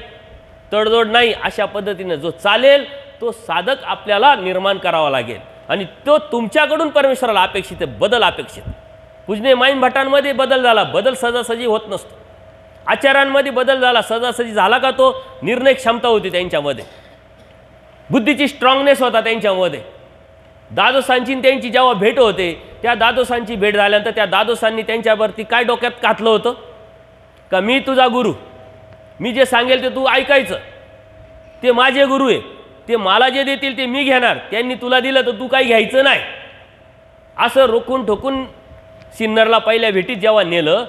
तडजोड नाही. अशा पद्धतीने जो चालेल तो साधक आपल्याला निर्माण करावा लागेल आणि तो तुमच्याकडून परमेश्वराला अपेक्षित आहे, बदल अपेक्षित. पूजनीय माईन भटांमध्ये बदल झाला, बदल सहजासहजी होत नसतो. आचार्यांमध्ये बदल झाला, सहजासहजी झाला का? तो निर्णय क्षमता होती त्यांच्यामध्ये, बुद्धीची स्ट्रॉंगनेस होता त्यांच्यामध्ये. दादोसांची त्यांची जेव्हा भेट होते, त्या दादोसांची भेट झाल्यानंतर त्या दादोसांनी त्यांच्यावरती काय डोक्यात घातलं होतं का मी तुझा गुरु, मी जे सांगेल ते तू ऐकायचं, ते माझे गुरु आहे, ते मला जे देतील ते मी घेणार, त्यांनी तुला दिलं तर तू काही घ्यायचं नाही. असं रोखून ठोकून सिन्नरला पहिल्या भेटीत जेव्हा नेलं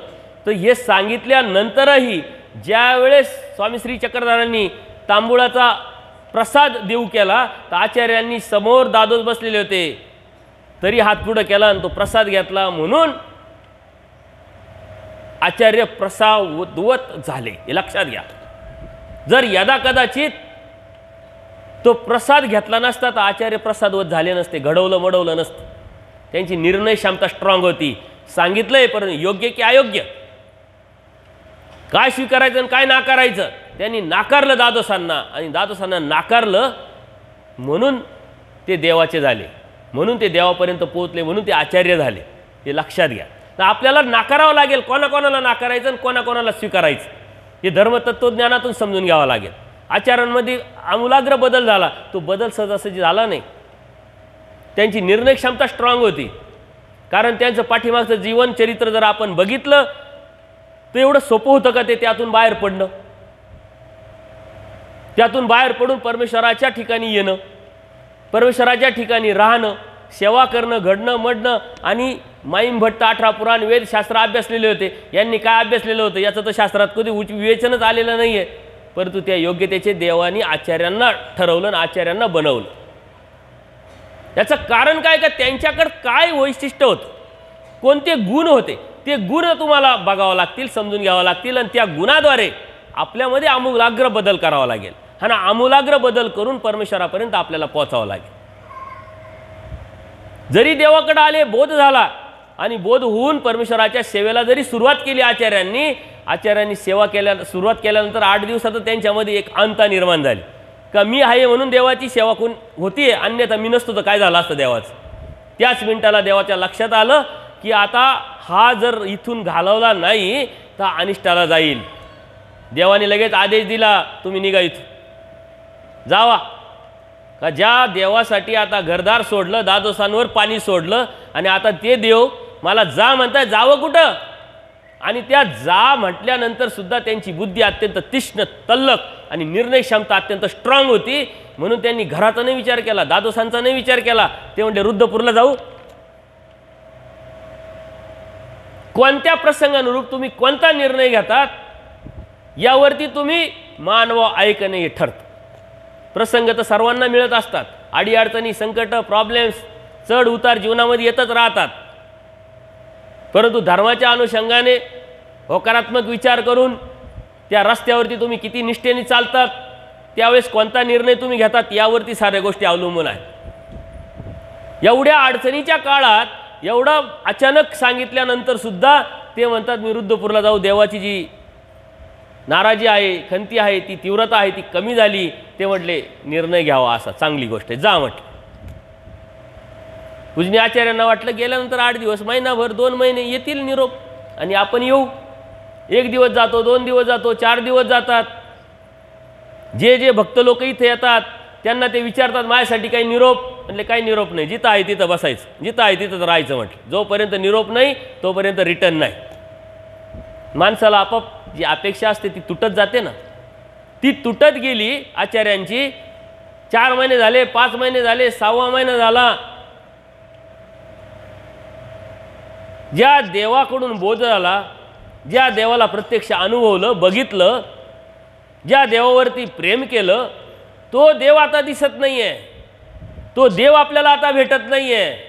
तर हे सांगितल्यानंतरही ज्यावेळेस स्वामी श्री चक्रधरांनी तांबूळाचा प्रसाद देऊ केला तर आचार्यांनी समोर दादोस बसलेले होते तरी हात पुढे केला आणि तो प्रसाद घेतला. म्हणून आचार्य प्रसादवत झाले, हे लक्षात घ्या. जर यदा कदाचित तो प्रसाद घेतला नसता तर आचार्य प्रसादवत झाले नसते, घडवलं मडवलं नसतं. त्यांची निर्णय क्षमता स्ट्रॉंग होती. सांगितलंय परंतु योग्य की अयोग्य, काय स्वीकारायचं आणि काय नाकारायचं त्यांनी नाकारलं दादोसांना आणि दादोसांना नाकारलं म्हणून ते देवाचे झाले, म्हणून ते देवापर्यंत पोहोचले, म्हणून ते आचार्य झाले. हे लक्षात घ्या. तर आपल्याला नाकारावं लागेल, कोणाकोणाला नाकारायचं आणि कोणाकोणाला स्वीकारायचं हे धर्मतत्वज्ञानातून समजून घ्यावं लागेल. आचार्यांमध्ये आमूलाग्र बदल झाला, तो बदल सहजासहजी झाला नाही. त्यांची निर्णय क्षमता स्ट्रॉंग होती कारण त्यांचं पाठीमागचं जीवन चरित्र जर आपण बघितलं तर एवढं सोपं होतं का ते त्यातून बाहेर पडणं, त्यातून बाहेर पडून परमेश्वराच्या ठिकाणी येणं, परमेश्वराच्या ठिकाणी राहणं, सेवा करणं, घडणं मडणं. आणि माईम भट्ट 18 पुराण वेद शास्त्र अभ्यासलेले होते. यांनी काय अभ्यासलेलं होतं याचं तर शास्त्रात कधी विवेचनच आलेलं नाही आहे. परंतु त्या योग्यतेचे देवानी आचार्यांना ठरवलं आणि आचार्यांना बनवलं. याचं कारण काय का त्यांच्याकडे काय वैशिष्ट्य होतं, कोणते गुण होते, ते गुण तुम्हाला बघावं लागतील, समजून घ्यावं लागतील आणि त्या गुणाद्वारे आपल्यामध्ये आमूलाग्र बदल करावा लागेल. हा ना, आमूलाग्र बदल करून परमेश्वरापर्यंत आपल्याला पोहोचावं लागेल. जरी देवाकडे आले, बोध झाला आणि बोध होऊन परमेश्वराच्या सेवेला जरी सुरुवात केली आचार्यांनी सेवा सुरुवात केल्यानंतर 8 दिवसातच त्यांच्यामध्ये एक अंता निर्माण झाली का मी आहे म्हणून देवाची सेवा कोण होतीये, अन्यथा मी नसतो तर काय झालं असतं देवाचं. त्याच मिनिटाला देवाच्या लक्षात आलं की आता हा जर इथून घालवला नाही तर अनिष्टाला जाईल. देवाने लगेच आदेश दिला, तुम्ही निघा इथून जावा. का ज्या देवासाठी आता घरदार सोडलं, दादोसांवर पाणी सोडलं आणि आता ते देव मला जा म्हणताय, जावं कुठं? आणि त्या जा म्हटल्यानंतर सुद्धा त्यांची बुद्धी अत्यंत तीक्ष्ण, तल्लख आणि निर्णय क्षमता अत्यंत स्ट्रॉंग होती. म्हणून त्यांनी घराचा नाही विचार केला, दादोसांचा नाही विचार केला. ते म्हणले रुद्रपूरला जाऊ. कोणत्या प्रसंगानुरूप तुम्ही कोणता निर्णय घेतात यावरती तुम्ही मानव ऐकणे हे ठरतं. प्रसंग तर सर्वांना मिळत असतात, अडीअडचणी, संकट, प्रॉब्लेम्स, चढ उतार जीवनामध्ये येतच राहतात, परंतु धर्माच्या अनुषंगाने होकारात्मक विचार करून त्या रस्त्यावरती तुम्ही किती निष्ठेने चालतात, त्यावेळेस कोणता निर्णय तुम्ही घेतात यावरती साऱ्या गोष्टी अवलंबून आहेत. एवढ्या अडचणीच्या काळात एवढं अचानक सांगितल्यानंतर सुद्धा ते म्हणतात मी रुद्रपूरला जाऊ, देवाची जी नाराजी आहे, खंती आहे, ती तीव्रता आहे ती कमी झाली. ते म्हटले निर्णय घ्यावा, असा चांगली गोष्ट आहे, जा म्हटलं. पूजनीय आचार्यांना वाटलं गेल्यानंतर 8 दिवस, महिनाभर, 2 महिने येतील निरोप आणि आपण येऊ. 1 दिवस जातो, 2 दिवस जातो, 4 दिवस जातात. जे जे भक्त लोक इथे येतात त्यांना ते विचारतात माझ्यासाठी काही निरोप. म्हणजे काही निरोप नाही, जिथं आहे तिथं बसायचं, जिथं आहे तिथंच राहायचं म्हटलं. जोपर्यंत निरोप नाही तोपर्यंत रिटर्न नाही. माणसाला आपोआप जी अपेक्षा असते ती तुटत जाते ना, ती तुटत गेली आचार्यांची. 4 महिने झाले, 5 महिने झाले, 6वा महिना झाला. ज्या देवाकडून बोध झाला, ज्या देवाला प्रत्यक्ष अनुभवलं, बघितलं, ज्या देवावरती प्रेम केलं, तो देव आता दिसत नाही आहे, तो देव आपल्याला आता भेटत नाही आहे.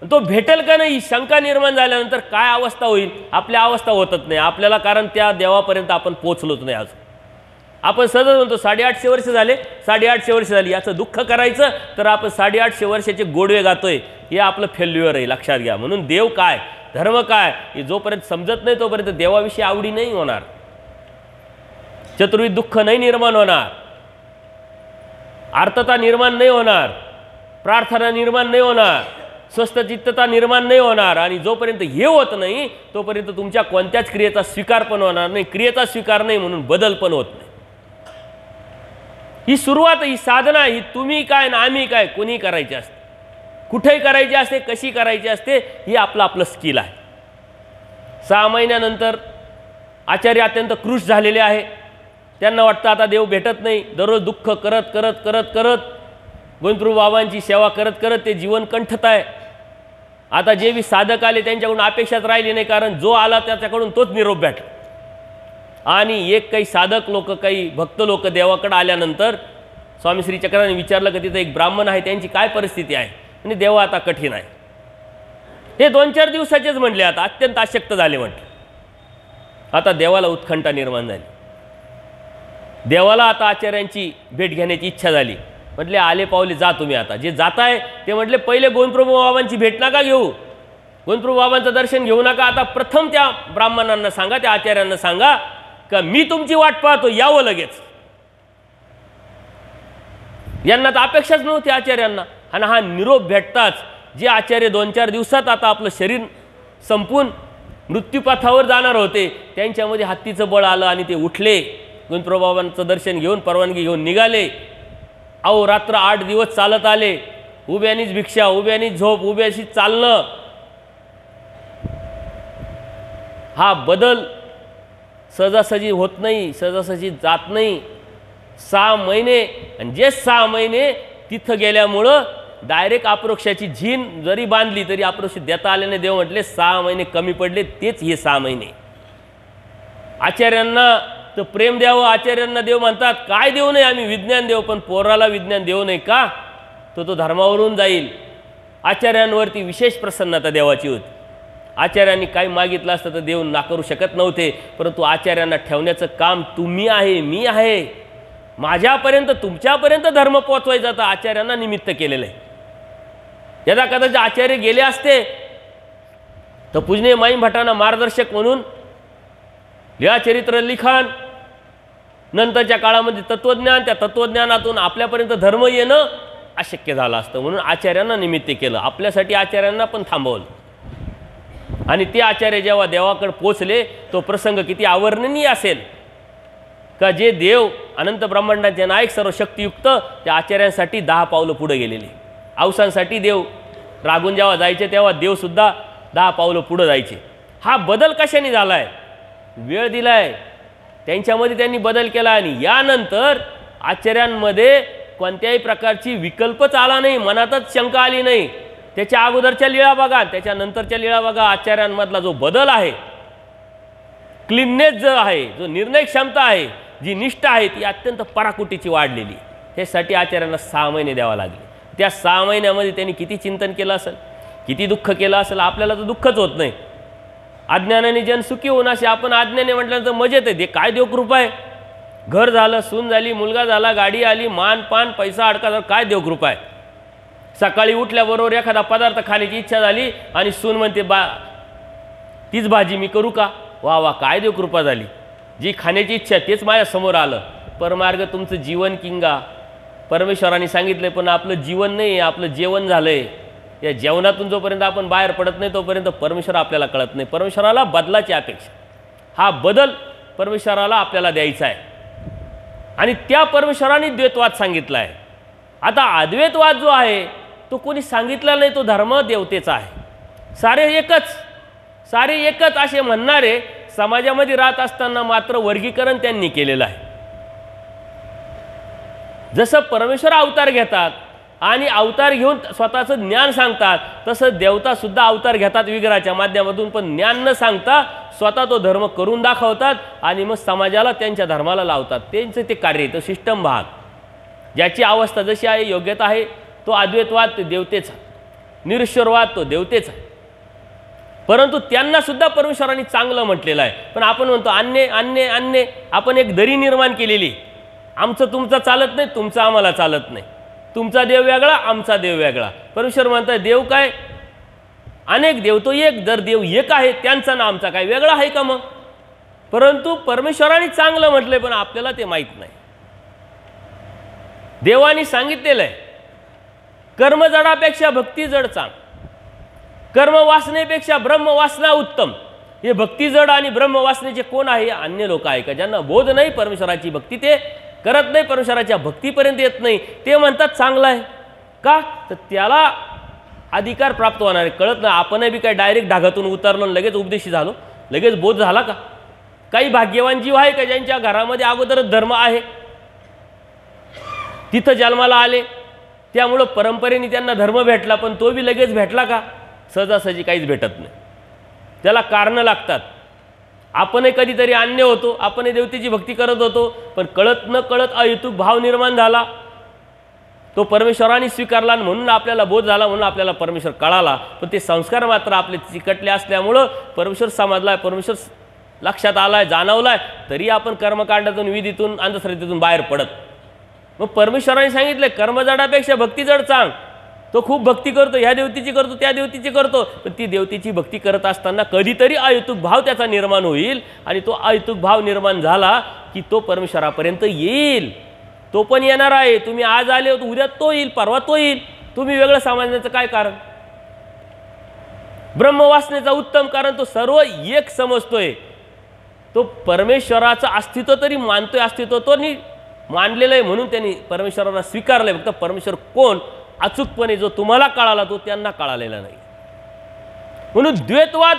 तो भेटेल का नाही शंका निर्माण झाल्यानंतर काय अवस्था होईल, आपल्या अवस्था होतच नाही आपल्याला, कारण त्या देवापर्यंत आपण पोचलोच नाही अजून. आपण सहज म्हणतो 850 वर्ष झाले, 850 वर्ष झाली, याचं दुःख करायचं तर आपण 850 वर्षाचे गोडवे गातोय, हे आपलं फेल्युअर आहे, लक्षात घ्या. म्हणून देव काय, धर्म काय हे जोपर्यंत समजत नाही तोपर्यंत देवाविषयी आवडी नाही होणार, चतुर्विध दुःख नाही निर्माण होणार, आर्तता निर्माण नाही होणार, प्रार्थना निर्माण नाही होणार, स्वस्थ चित्तता निर्माण नाही होणार. आणि जोपर्यंत हे होत नाही तोपर्यंत तुमच्या कोणत्याच क्रियेचा स्वीकार पण होणार नाही. क्रियेचा स्वीकार नाही म्हणून बदल पण होत नाही. ही सुरुवात, ही साधना, ही तुम्ही काय ना आम्ही काय कोणी करायची असते, कुठेही करायची असते, कशी करायची असते, ही आपलं स्किल आहे. 6 महिन्यानंतर आचार्य अत्यंत क्रुश झालेले आहे. त्यांना वाटतं आता देव भेटत नाही. दररोज दुःख करत करत करत करत गोविंदप्रभू बाबांची सेवा करत करत ते जीवन कंठत आहे. आता जे बी साधक आले त्यांच्याकडून अपेक्षाच राहिली नाही, कारण जो आला त्याच्याकडून तोच निरोप भेटला. आणि एक काही साधक लोक, काही भक्त लोक देवाकडे आल्यानंतर स्वामी श्री चक्राने विचारलं की तिथं एक ब्राह्मण आहे, त्यांची काय परिस्थिती आहे. आणि देवा आता कठीण आहे. हे 2-4 दिवसाचेच म्हटले, आता अत्यंत अशक्त झाले म्हटले. आता देवाला उत्कंठा निर्माण झाली. देवाला आता आचार्यांची भेट घेण्याची इच्छा झाली. म्हटले आले पावले जा तुम्ही, आता जे जाताय ते म्हटले पहिले गोविंदप्रभू बाबांची भेट नका घेऊ, गोविंदप्रभू बाबांचं दर्शन घेऊ नका. आता प्रथम त्या ब्राह्मणांना सांगा, त्या आचार्यांना सांगा का मी तुमची वाट पाहतो, यावं लगेच. यांना तर अपेक्षाच नव्हती आचार्यांना. आणि हा निरोप भेटताच जे आचार्य 2-4 दिवसात आता आपलं शरीर संपून मृत्यूपथावर जाणार होते, त्यांच्यामध्ये हत्तीचं बळ आलं आणि ते उठले. गोविंदप्रभू बाबांचं दर्शन घेऊन परवानगी घेऊन निघाले. अहो रात्र 8 दिवस चालत आले. उभ्यानीच भिक्षा, उभ्यानीच झोप, उभ्याशी चालणं. हा बदल सहजासहजी होत नाही, सहजासहजी जात नाही. 6 महिने, आणि जे 6 महिने तिथं गेल्यामुळं डायरेक्ट अप्रोक्षाची झीन जरी बांधली तरी अप्रोक्ष देता आल्याने देव म्हटले 6 महिने कमी पडले, तेच हे 6 महिने. आचार्यांना तर प्रेम द्यावं, आचार्यांना देव म्हणतात काय देऊ नये आम्ही विज्ञान देऊ, पण पोराला विज्ञान देऊ नये का, तो धर्मावरून जाईल. आचार्यांवरती विशेष प्रसन्नता देवाची होती. आचार्यांनी काही मागितलं असतं तर देव नाकारू शकत नव्हते, परंतु आचार्यांना ठेवण्याचं काम तुम्ही आहे, मी आहे. माझ्यापर्यंत तुमच्यापर्यंत धर्म पोचवायचा तर आचार्यांना निमित्त केलेलं आहे. यदा कदाचित आचार्य गेले असते तर पूजनीय माईम भटांना मार्गदर्शक म्हणून लीळाचरित्र लिखाण, नंतरच्या काळामध्ये तत्त्वज्ञान, त्या तत्त्वज्ञानातून आपल्यापर्यंत धर्म येणं अशक्य झालं असतं. म्हणून आचार्यांना निमित्त केलं, आपल्यासाठी आचार्यांना पण थांबवलं. आणि ते आचार्य जेव्हा देवाकडे पोचले तो प्रसंग किती अवर्णनीय असेल का, जे देव अनंत ब्रह्मांडाचे नायक सर्व शक्तियुक्त त्या आचार्यांसाठी 10 पावलं पुढे गेलेले. अवसांसाठी देव रागून जेव्हा जायचे तेव्हा देवसुद्धा 10 पावलं पुढे जायचे. हा बदल कशाने झाला आहे, वेळ दिलाय त्यांच्यामध्ये, त्यांनी बदल केला. आणि यानंतर आचार्यांमध्ये कोणत्याही प्रकारची विकल्पच आला नाही, मनातच शंका आली नाही. त्याच्या अगोदरच्या लीळा बघा, त्याच्यानंतरच्या लीळा बघा, आचार्यांमधला जो बदल आहे, क्लीननेस जो आहे, जो निर्णय क्षमता आहे, जी निष्ठा आहे ती अत्यंत पराकुटीची वाढलेली. ह्यासाठी आचार्यांना 6 महिने द्यावा लागले. त्या 6 महिन्यामध्ये त्यांनी किती चिंतन केलं असेल, किती दुःख केलं असेल. आपल्याला तर दुःखच होत नाही. अज्ञानाने जन सुखी होऊन असे आपण अज्ञाने म्हटल्यानंतर मजेत आहे. ते काय देव कृपा आहे. घर झालं, सून झाली, मुलगा झाला, गाडी आली, मान पान पैसा अडका झाला, काय देव कृपा आहे. सकाळी उठल्याबरोबर एखादा पदार्थ खाण्याची इच्छा झाली आणि सून म्हणते तीच भाजी मी करू का. वा वा, काय देव कृपा झाली. जी खाण्याची इच्छा तेच माझ्यासमोर आलं. परमार्ग तुमचं जीवन किंगा. परमेश्वरांनी सांगितलं पण आपलं जीवन नाही आहे, आपलं जेवण झालं आहे. या जेवणातून जोपर्यंत आपण बाहेर पडत नाही तोपर्यंत परमेश्वर आपल्याला कळत नाही. परमेश्वराला बदलाची अपेक्षा. हा बदल परमेश्वराला आपल्याला द्यायचा आहे आणि त्या परमेश्वराने द्वैतवाद सांगितला आहे. आता अद्वैतवाद जो आहे तो कोणी सांगितला नाही, तो धर्म देवतेचा आहे. सारे एकच असे म्हणणारे समाजामध्ये राहत असताना मात्र वर्गीकरण त्यांनी केलेलं आहे. जसं परमेश्वर अवतार घेतात आणि अवतार घेऊन स्वतःचं ज्ञान सांगतात, तसं देवता सुद्धा अवतार घेतात विग्रहाच्या माध्यमातून, पण ज्ञान न सांगता स्वतः तो धर्म करून दाखवतात आणि मग समाजाला त्यांच्या धर्माला लावतात. त्यांचं ते कार्य, तो सिस्टम भाग. ज्याची अवस्था जशी आहे, योग्यता आहे, तो अद्वैतवाद तो देवतेचा, निरीश्वरवाद तो देवतेचा. परंतु त्यांना सुद्धा परमेश्वरांनी चांगलं म्हटलेलं आहे. पण आपण म्हणतो अन्य अन्य अन्य. आपण एक दरी निर्माण केलेली. आमचं तुमचं चालत नाही, तुमचं आम्हाला चालत नाही. तुमचा देव वेगळा, आमचा देव वेगळा. परमेश्वर म्हणतात देव काय अनेक देव, तो एक. जर देव एक आहे त्यांचा ना आमचा काय वेगळा आहे का मग. परंतु परमेश्वरांनी चांगलं म्हटलंय पण आपल्याला ते माहीत नाही. देवानी सांगितलेलं आहे कर्म जडापेक्षा भक्ती जड चांग, कर्म वासनेपेक्षा ब्रह्म वासना उत्तम. हे भक्ती जड आणि ब्रह्म वासनेचे कोण आहे. अन्य लोक आहे का ज्यांना बोध नाही परमेश्वराची भक्ती, ते करत नाही, परमेश्वराच्या भक्तीपर्यंत येत नाही. ते म्हणतात चांगलं आहे का, तर त्याला अधिकार प्राप्त होणार आहे. कळत नाही. आपणही बी काय डायरेक्ट ढागातून उतरलो लगेच उपदेशी झालो, लगेच बोध झाला का. काही भाग्यवान जीव आहे का ज्यांच्या घरामध्ये अगोदरच धर्म आहे, तिथं जन्माला आले, त्यामुळं परंपरेने त्यांना धर्म भेटला. पण तो बी लगेच भेटला का. सहजासहजी काहीच भेटत नाही. त्याला कारणं लागतात. आपणही कधीतरी अन्य होतो, आपणही देवतेची भक्ती करत होतो, पण कळत न कळत अहेतुक भाव निर्माण झाला, तो परमेश्वराने स्वीकारला म्हणून आपल्याला बोध झाला, म्हणून आपल्याला परमेश्वर कळाला. पण ते संस्कार मात्र आपले चिकटले असल्यामुळं परमेश्वर समजलाय, परमेश्वर लक्षात आलाय, जाणवलाय, तरी आपण कर्मकांडातून, विधीतून, अंधश्रद्धेतून बाहेर पडत. मग परमेश्वराने सांगितलं कर्मजडापेक्षा भक्ती जड चांग. तो खूप भक्ती करतो, ह्या देवतेची करतो, त्या देवतेची करतो, पण ती देवतेची भक्ती करत असताना कधीतरी अहेतुक भाव त्याचा निर्माण होईल आणि तो अहेतुक भाव निर्माण झाला की तो परमेश्वरापर्यंत येईल. तो पण येणार आहे. तुम्ही आज आले होते, उद्या तो येईल, परवा तो येईल. तुम्ही वेगळं समजण्याचं काय कारण. ब्रह्मवासनेचा उत्तम कारण तो सर्व एक समजतोय. तो परमेश्वराचं अस्तित्व तरी मानतोय, अस्तित्व तो मानलेलं आहे म्हणून त्यांनी परमेश्वराला स्वीकारलंय. फक्त परमेश्वर कोण अचूकपणे जो तुम्हाला कळाला तो त्यांना कळालेला नाही. म्हणून द्वैतवाद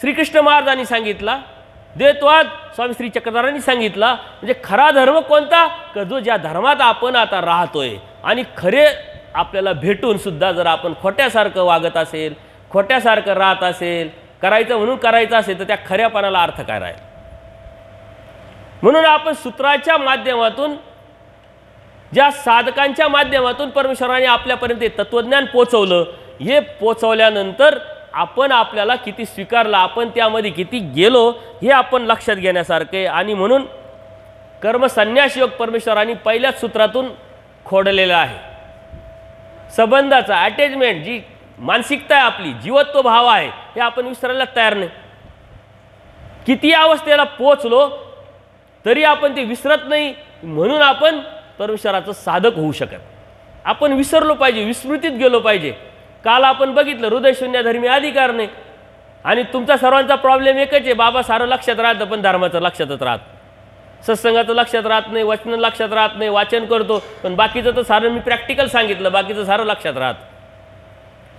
श्रीकृष्ण महाराजांनी सांगितला, द्वैतवाद स्वामी श्री चक्रधरांनी सांगितला. म्हणजे खरा धर्म कोणता, की जो ज्या धर्मात आपण आता राहतोय आणि खरे आपल्याला भेटून सुद्धा जर आपण खोट्यासारखं वागत असेल, खोट्यासारखं राहत असेल, करायचं म्हणून करायचं असेल, तर त्या खऱ्यापणाला अर्थ काय राहील. म्हणून आपण सूत्राच्या माध्यमातून, ज्या साधकांच्या माध्यमातून परमेश्वराने आपल्यापर्यंत तत्वज्ञान पोचवलं, हे पोचवल्यानंतर आपण आपल्याला किती स्वीकारलं, आपण त्यामध्ये किती गेलो, हे आपण लक्षात घेण्यासारखे. आणि म्हणून कर्मसन्यास योग परमेश्वराने पहिल्याच सूत्रातून खोडलेला आहे. संबंधाचा अटॅचमेंट, जी मानसिकता आहे आपली, जीवत्व भाव आहे, हे आपण विसरायला तयार नाही. किती अवस्थेला पोचलो तरी आपण ते विसरत नाही. म्हणून आपण परमेश्वराचं साधक होऊ शकत. आपण विसरलो पाहिजे, विस्मृतीत गेलो पाहिजे. काल आपण बघितलं हृदयशून्य धर्मी अधिकार नाही. आणि तुमचा सर्वांचा प्रॉब्लेम एकच आहे, बाबा सारं लक्षात राहतं पण धर्माचं लक्षातच राहत, सत्संगाचं लक्षात राहत नाही, वचन लक्षात राहत नाही, वाचन करतो पण बाकीचं तर सारं मी प्रॅक्टिकल सांगितलं, बाकीचं सारं लक्षात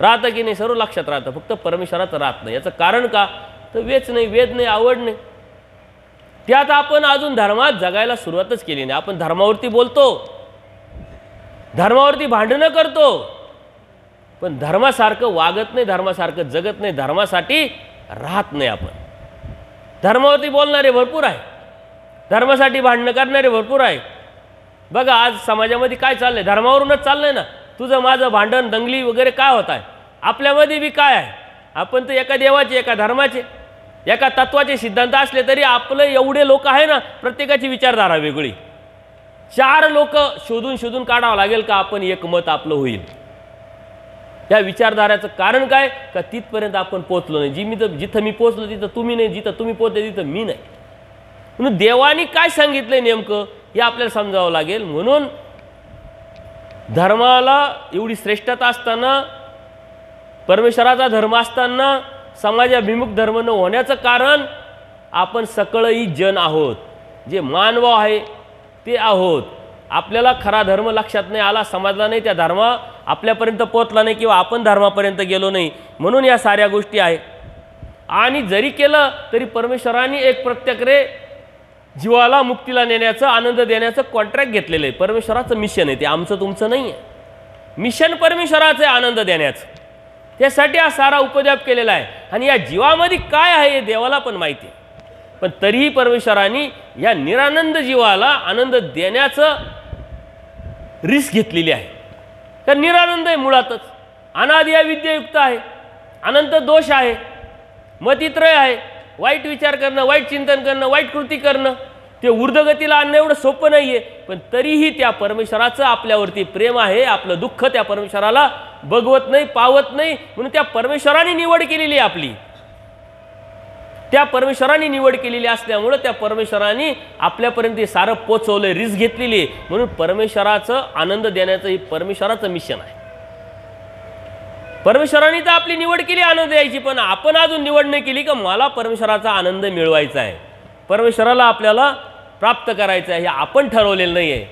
राहतं की नाही, सर्व लक्षात राहतं, फक्त परमेश्वराचं राहत नाही. याचं कारण का, तर वेच नाही, वेद नाही, आवड नाही. त्यात आपण अजून धर्मात जगायला सुरुवातच केली नाही. आपण धर्मावरती बोलतो, धर्मावरती भांडणं करतो, पण धर्मासारखं वागत नाही, धर्मासारखं जगत नाही, धर्मासाठी राहत नाही. आपण धर्मावरती बोलणारे भरपूर आहे, धर्मासाठी भांडणं करणारे भरपूर आहे, बघा आज समाजामध्ये काय चाललंय, धर्मावरूनच चाललंय ना. तुझं माझं भांडण दंगली वगैरे काय होत आहे, आपल्यामध्ये बी काय आहे, आपण तर एका देवाचे, एका धर्माचे, एका तत्वाचे सिद्धांत असले तरी आपलं एवढे लोक आहे ना, प्रत्येकाची विचारधारा वेगळी. 4 लोक शोधून शोधून काढावं लागेल का आपण एक मत आपलं होईल. या विचारधाराचं कारण काय का तिथपर्यंत आपण पोचलो नाही. जिथं मी पोचलो तिथं तुम्ही नाही, जिथं तुम्ही पोचले तिथं मी नाही. म्हणून देवानी काय सांगितलंय नेमकं हे आपल्याला समजावं लागेल. म्हणून धर्माला एवढी श्रेष्ठता असताना, परमेश्वराचा धर्म असताना समाजाभिमुख धर्म न होण्याचं कारण आपण सकळही जन आहोत, जे मानव आहे ते आहोत. आपल्याला खरा धर्म लक्षात नाही आला, समजला नाही, त्या धर्म आपल्यापर्यंत पोचला नाही किंवा आपण धर्मापर्यंत गेलो नाही, म्हणून या साऱ्या गोष्टी आहे. आणि जरी केलं तरी परमेश्वराने एक प्रत्येक जीवाला मुक्तीला नेण्याचं, आनंद देण्याचं कॉन्ट्रॅक्ट घेतलेलं आहे. परमेश्वराचं मिशन आहे ते, आमचं तुमचं नाही आहे. मिशन परमेश्वराचं आहे आनंद देण्याचं. त्यासाठी हा सारा उपद्व्याप केलेला आहे. आणि या जीवामध्ये काय आहे हे देवाला पण माहिती आहे. पण तरीही परमेश्वराने या निरानंद जीवाला आनंद देण्याचं रिस्क घेतलेली आहे. तर निरानंद आहे मुळातच, अनादि अविद्यायुक्त आहे, अनंत दोष आहे, मतित्रय आहे, वाईट विचार करणं, वाईट चिंतन करणं, वाईट कृती करणं, ते ऊर्ध्वगतीला आणणं एवढं सोपं नाही आहे. पण तरीही त्या परमेश्वराचं आपल्यावरती प्रेम आहे. आपलं दुःख त्या परमेश्वराला बघवत नाही, पावत नाही. म्हणून त्या परमेश्वराने निवड केलेली आहे आपली. त्या परमेश्वराने निवड केलेली असल्यामुळं त्या परमेश्वराने आपल्यापर्यंत सारं पोचवलंय, रिस्क घेतलेली आहे. म्हणून परमेश्वराचं आनंद देण्याचं हे परमेश्वराचं मिशन आहे. परमेश्वराने तर आपली निवड केली आनंद द्यायची, पण आपण अजून निवड नाही केली का मला परमेश्वराचा आनंद मिळवायचा आहे, परमेश्वराला आपल्याला प्राप्त करायचं आहे, हे आपण ठरवलेलं नाही आहे.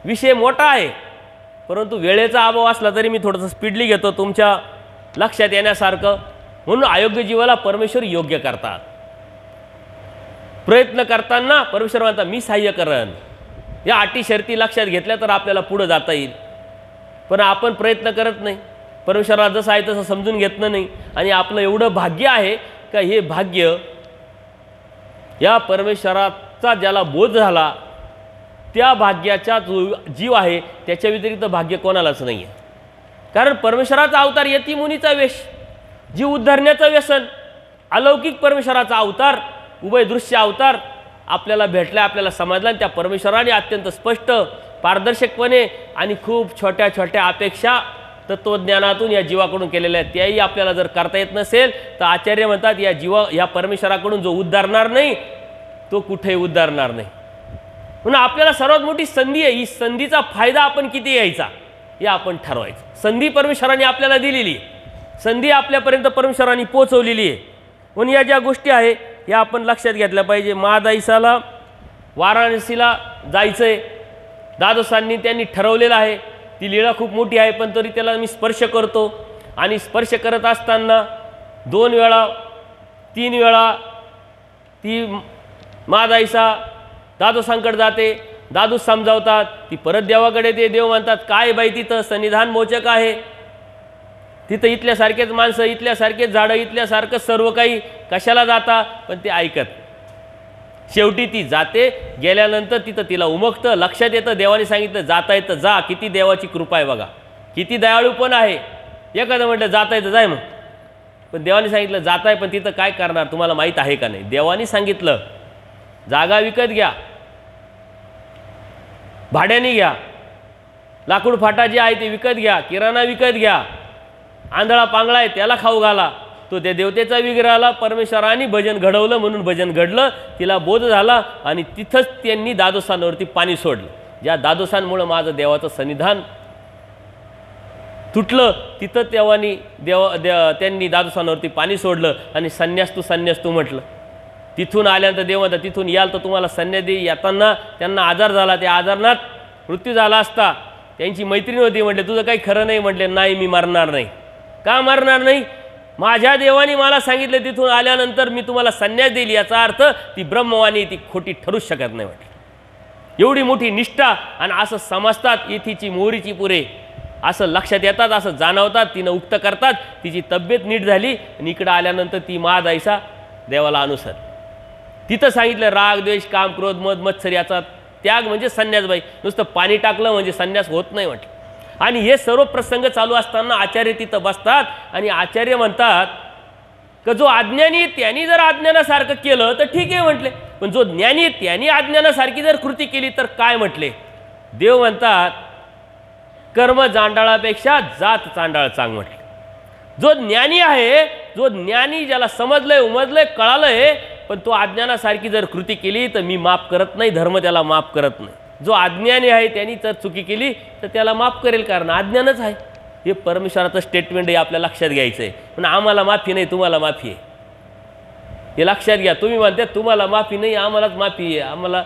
विषय मोठा आहे, परंतु वेळेचा अभाव असला तरी मी थोडंसं स्पीडली घेतो तुमच्या लक्षात येण्यासारखं. म्हणून अयोग्य जीवाला परमेश्वर योग्य करतात. प्रयत्न करताना परमेश्वर म्हणतात मी सहाय्य करेन. या अटी शर्ती लक्षात घेतल्या तर आपल्याला पुढे जाता येईल. पण आपण प्रयत्न करत नाही, परमेश्वराला जसं आहे तसं समजून घेतलं नाही. आणि आपलं एवढं भाग्य आहे का हे भाग्य या परमेश्वराचा ज्याला बोध झाला त्या भाग्याचा जो जीव आहे त्याच्या व्यतिरिक्त भाग्य कोणालाच नाही आहे. कारण परमेश्वराचा अवतार यती मुनीचा वेश, जीव उद्धारण्याचं व्यसन, अलौकिक परमेश्वराचा अवतार, उभयदृश्य अवतार आपल्याला भेटला, आपल्याला समजला. आणि त्या परमेश्वराने अत्यंत स्पष्ट, पारदर्शकपणे आणि खूप छोट्या छोट्या अपेक्षा तत्वज्ञानातून या जीवाकडून केलेल्या आहेत. त्याही आपल्याला जर करता येत नसेल तर आचार्य म्हणतात या परमेश्वराकडून जो उद्धारणार नाही तो कुठेही उद्धारणार नाही. म्हणून आपल्याला सर्वात मोठी संधी आहे. ही संधीचा फायदा आपण किती घ्यायचा हे आपण ठरवायचं. संधी परमेश्वराने आपल्याला दिलेली आहे, संधी आपल्यापर्यंत परमेश्वराने पोचवलेली आहे. म्हणून या ज्या गोष्टी आहे या आपण लक्षात घेतल्या पाहिजे. महादाईसाला वाराणसीला जायचं आहे, दादोसांनी त्यांनी ठरवलेलं आहे. ती लीळा खूप मोठी आहे, पण तरी त्याला मी स्पर्श करतो. आणि स्पर्श करत असताना 2 वेळा 3 वेळा ती महादाईसा दादोसांकडे जाते, दादू समजावतात, ती परत देवाकडे ते देव म्हणतात काय बाई तिथं सन्निधान मोचक आहे, तिथं इथल्यासारखेच माणसं, इथल्यासारखेच झाडं, इथल्यासारखं सर्व काही, कशाला जाता. पण ते ऐकत. शेवटी ती जाते. गेल्यानंतर तिथं तिला उमगतं, लक्षात येतं देवाने सांगितलं जाता येतं जा. किती देवाची कृपा आहे बघा, किती दयाळूपण आहे. एखादं म्हटलं जाता येतं जाय मग, पण देवाने सांगितलं जात आहे, पण तिथं काय करणार तुम्हाला माहीत आहे का नाही. देवाने सांगितलं जागा विकत घ्या, भाड्याने घ्या, लाकूड फाटा जे आहे ते विकत घ्या, किराणा विकत घ्या, आंधळा पांगळा आहे त्याला खाऊ घाला. तो त्या देवतेचा विग्रहाला परमेश्वराने भजन घडवलं, म्हणून भजन घडलं, तिला बोध झाला. आणि तिथंच त्यांनी दादोसांवरती पाणी सोडलं. ज्या दादोसांमुळं माझं देवाचं सन्निधान तुटलं तिथं त्यांनी दादोसांवरती पाणी सोडलं आणि संन्यास तू म्हटलं. तिथून आल्यानंतर देव म्हणतात तिथून याल तर तुम्हाला संन्यास देई. येताना त्यांना आजार झाला, त्या आजारात मृत्यू झाला असता. त्यांची मैत्रीण होती, म्हटले तुझं काही खरं नाही. म्हटले नाही मी मरणार नाही. का मरणार नाही, माझ्या देवाने मला सांगितलं तिथून आल्यानंतर मी तुम्हाला संन्यास देईल. याचा अर्थ ती ब्रह्मवाणी ती खोटी ठरूच शकत नाही. म्हटलं एवढी मोठी निष्ठा आणि असं समजतात इथीची मोहरीची पुरे, असं लक्षात येतात, असं जाणवतात. तिनं उक्त करतात, तिची तब्येत नीट झाली आणि इकडं आल्यानंतर ती महादाईसा देवाला अनुसर. तिथं सांगितलं राग द्वेष काम क्रोध मद मत्सर याचा त्याग म्हणजे संन्यास बाई, नुसतं पाणी टाकलं म्हणजे संन्यास होत नाही म्हटलं. आणि हे सर्व प्रसंग चालू असताना आचार्य तिथं बसतात आणि आचार्य म्हणतात की जो अज्ञानी त्यांनी जर अज्ञानासारखं केलं तर ठीक आहे म्हटले, पण जो ज्ञानी त्यांनी अज्ञानासारखी जर कृती केली तर काय म्हटले. देव म्हणतात कर्म चांडाळापेक्षा जात चांडाळ चांग म्हटले. जो ज्ञानी आहे, जो ज्ञानी ज्याला समजलंय उमजलंय कळालंय, पण तो अज्ञानासारखी जर कृती केली तर मी माफ करत नाही, धर्म त्याला माफ करत नाही. जो अज्ञानी आहे त्यांनी जर चुकी केली तर त्याला माफ करेल, कारण अज्ञानच आहे. हे परमेश्वराचं स्टेटमेंट आहे, आपल्या लक्षात घ्यायचं आहे. पण आम्हाला माफी नाही, तुम्हाला माफी आहे, हे लक्षात घ्या. तुम्ही म्हणता तुम्हाला माफी नाही, आम्हालाच माफी आहे, आम्हाला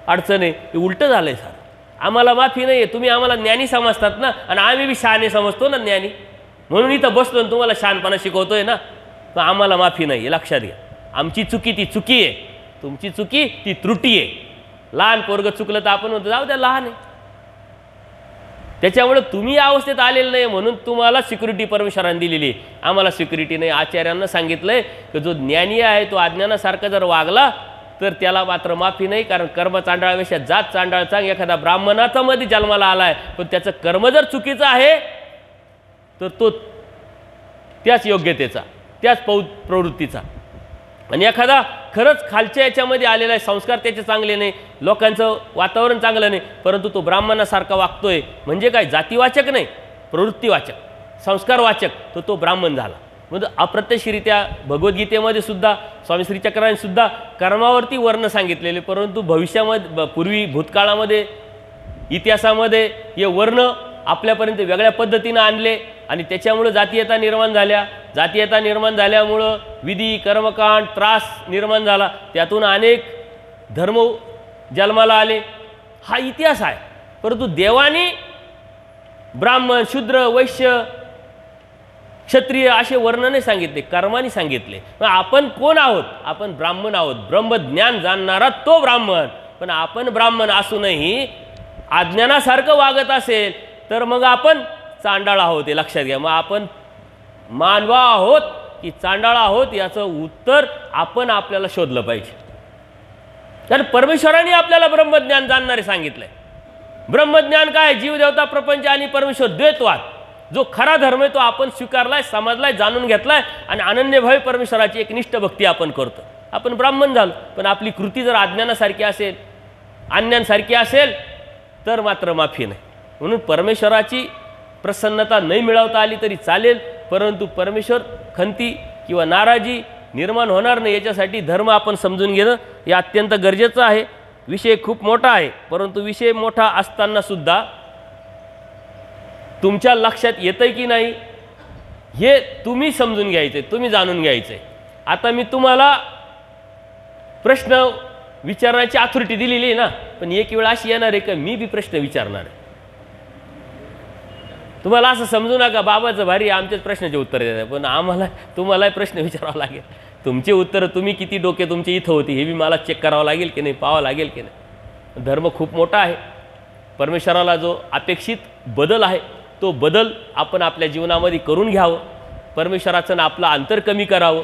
अडचण आहे. हे उलटं झालं आहे सर. आम्हाला माफी नाही आहे, तुम्ही आम्हाला ज्ञानी समजतात ना, आणि आम्ही बी शहाणे समजतो ना ज्ञानी, म्हणून इथं बसलो तुम्हाला शहाणपणा शिकवतोय ना. पण आम्हाला माफी नाही, हे लक्षात घ्या. आमची चुकी ती चुकी आहे, तुमची चुकी ती त्रुटी आहे. लहान पोरगं चुकलं तर आपण म्हणतो जाऊ द्या लहान आहे, त्याच्यामुळे तुम्ही या अवस्थेत आलेलं नाही म्हणून तुम्हाला सिक्युरिटी परमेश्वराने दिलेली आहे, आम्हाला सिक्युरिटी नाही. आचार्यांना सांगितलंय की जो ज्ञानी आहे तो अज्ञानासारखा जर वागला तर त्याला मात्र माफी नाही, कारण कर्म चांडाळापेक्षा जात चांडाळ चांग. एखादा ब्राह्मणाचा मध्ये जन्माला आलाय पण त्याचं कर्म जर चुकीचं आहे तर तो त्याच योग्यतेचा, त्याच प्रवृत्तीचा. आणि एखादा खरंच खालच्या याच्यामध्ये आलेला आहे, संस्कार त्याचे चांगले नाही, लोकांचं वातावरण चांगलं नाही, परंतु तो ब्राह्मणासारखा वागतोय, म्हणजे काय जातीवाचक नाही, प्रवृत्तीवाचक, संस्कारवाचक, तो ब्राह्मण झाला. म्हणजे अप्रत्यक्षरित्या भगवद्गीतेमध्ये सुद्धा स्वामी श्रीचक्रांनी सुद्धा कर्मावरती वर्ण सांगितलेले, परंतु भविष्यामध्ये पूर्वी भूतकाळामध्ये इतिहासामध्ये हे वर्ण आपल्यापर्यंत वेगळ्या पद्धतीनं आणले आणि त्याच्यामुळे जातीयता निर्माण झाल्या. जातीयता निर्माण झाल्यामुळं विधी कर्मकांड त्रास निर्माण झाला, त्यातून अनेक धर्म जन्माला आले. हा इतिहास आहे. परंतु देवाने ब्राह्मण शूद्र वैश्य क्षत्रिय असे वर्ण नाही सांगितले, कर्माने सांगितले. आपण कोण आहोत? आपण ब्राह्मण आहोत, ब्रह्मज्ञान जाणणारा तो ब्राह्मण. पण आपण ब्राह्मण असूनही अज्ञानासारखं वागत असेल तर मग आपण चांडाळ आहोत, हे लक्षात घ्या. मग आपण मानवा आहोत की चांडाळ आहोत याचं उत्तर आपण आपल्याला शोधलं पाहिजे. कारण परमेश्वराने आपल्याला ब्रह्मज्ञान जाणणारे सांगितलंय. ब्रह्मज्ञान काय? जीवदेवता प्रपंच आणि परमेश्वर द्वैतवाद. जो खरा धर्म आहे तो आपण स्वीकारलाय, समजलाय, जाणून घेतलाय आणि अनन्यभावी परमेश्वराची एक निष्ठ भक्ती आपण करतो. आपण ब्राह्मण झालो, पण आपली कृती जर अज्ञानासारखी असेल, अन्यांसारखी असेल तर मात्र माफी नाही. म्हणून परमेश्वराची प्रसन्नता नाही मिळवता आली तरी चालेल, परंतु परमेश्वर खंती किंवा नाराजी निर्माण होणार नाही याच्यासाठी धर्म आपण समजून घेणं हे अत्यंत गरजेचं आहे. विषय खूप मोठा आहे, परंतु विषय मोठा असताना सुद्धा तुमच्या लक्षात येतंय की नाही हे तुम्ही समजून घ्यायचे, तुम्ही जाणून घ्यायचे. आता मी तुम्हाला प्रश्न विचारण्याची अथॉरिटी दिलेली आहे ना, पण एक वेळ अशी येणार आहे का मी बी प्रश्न विचारणार आहे. तुम्हाला असं समजू नका बाबाचं भारी आमच्याच प्रश्नाचे उत्तर देतात, पण आम्हाला तुम्हालाही प्रश्न विचारावा लागेल. तुमचे उत्तर तुम्ही किती डोके तुमची इथं होती हे बी मला चेक करावं लागेल की नाही, पाहावं लागेल की नाही. धर्म खूप मोठा आहे. परमेश्वराला जो अपेक्षित बदल आहे तो बदल आपण आपल्या जीवनामध्ये करून घ्यावं. परमेश्वराचं आपलं अंतर कमी करावं.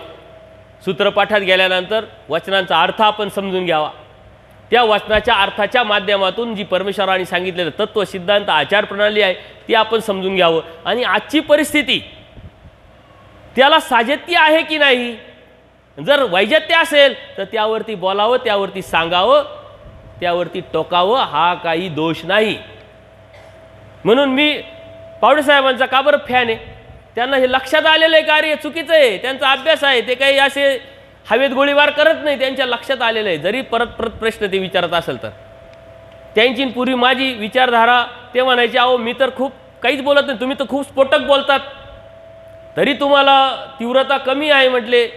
सूत्रपाठात गेल्यानंतर वचनांचा अर्थ आपण समजून घ्यावा. त्या वचनाच्या अर्थाच्या माध्यमातून जी परमेश्वराने सांगितलेलं तत्व सिद्धांत आचार प्रणाली आहे ती आपण समजून घ्यावं. आणि आजची परिस्थिती त्याला साजेत्य आहे की नाही, जर वैजत्य असेल तर त्यावरती बोलावं, त्यावरती सांगावं, त्यावरती टोकावं, हा काही दोष नाही. म्हणून मी पावडेसाहेबांचा का बरं फॅन आहे. त्यांना हे लक्षात आलेलं आहे कार्य चुकीचं आहे, त्यांचा अभ्यास आहे, ते काही असे हवेत गोळीबार करत नाही, त्यांच्या लक्षात आलेलं आहे. जरी परत परत प्रश्न ते विचारत असेल तर त्यांची पूर्वी माझी विचारधारा ते म्हणायचे अहो मी तर खूप काहीच बोलत नाही, तुम्ही तर खूप स्फोटक बोलतात, तरी तुम्हाला तीव्रता कमी आहे म्हटले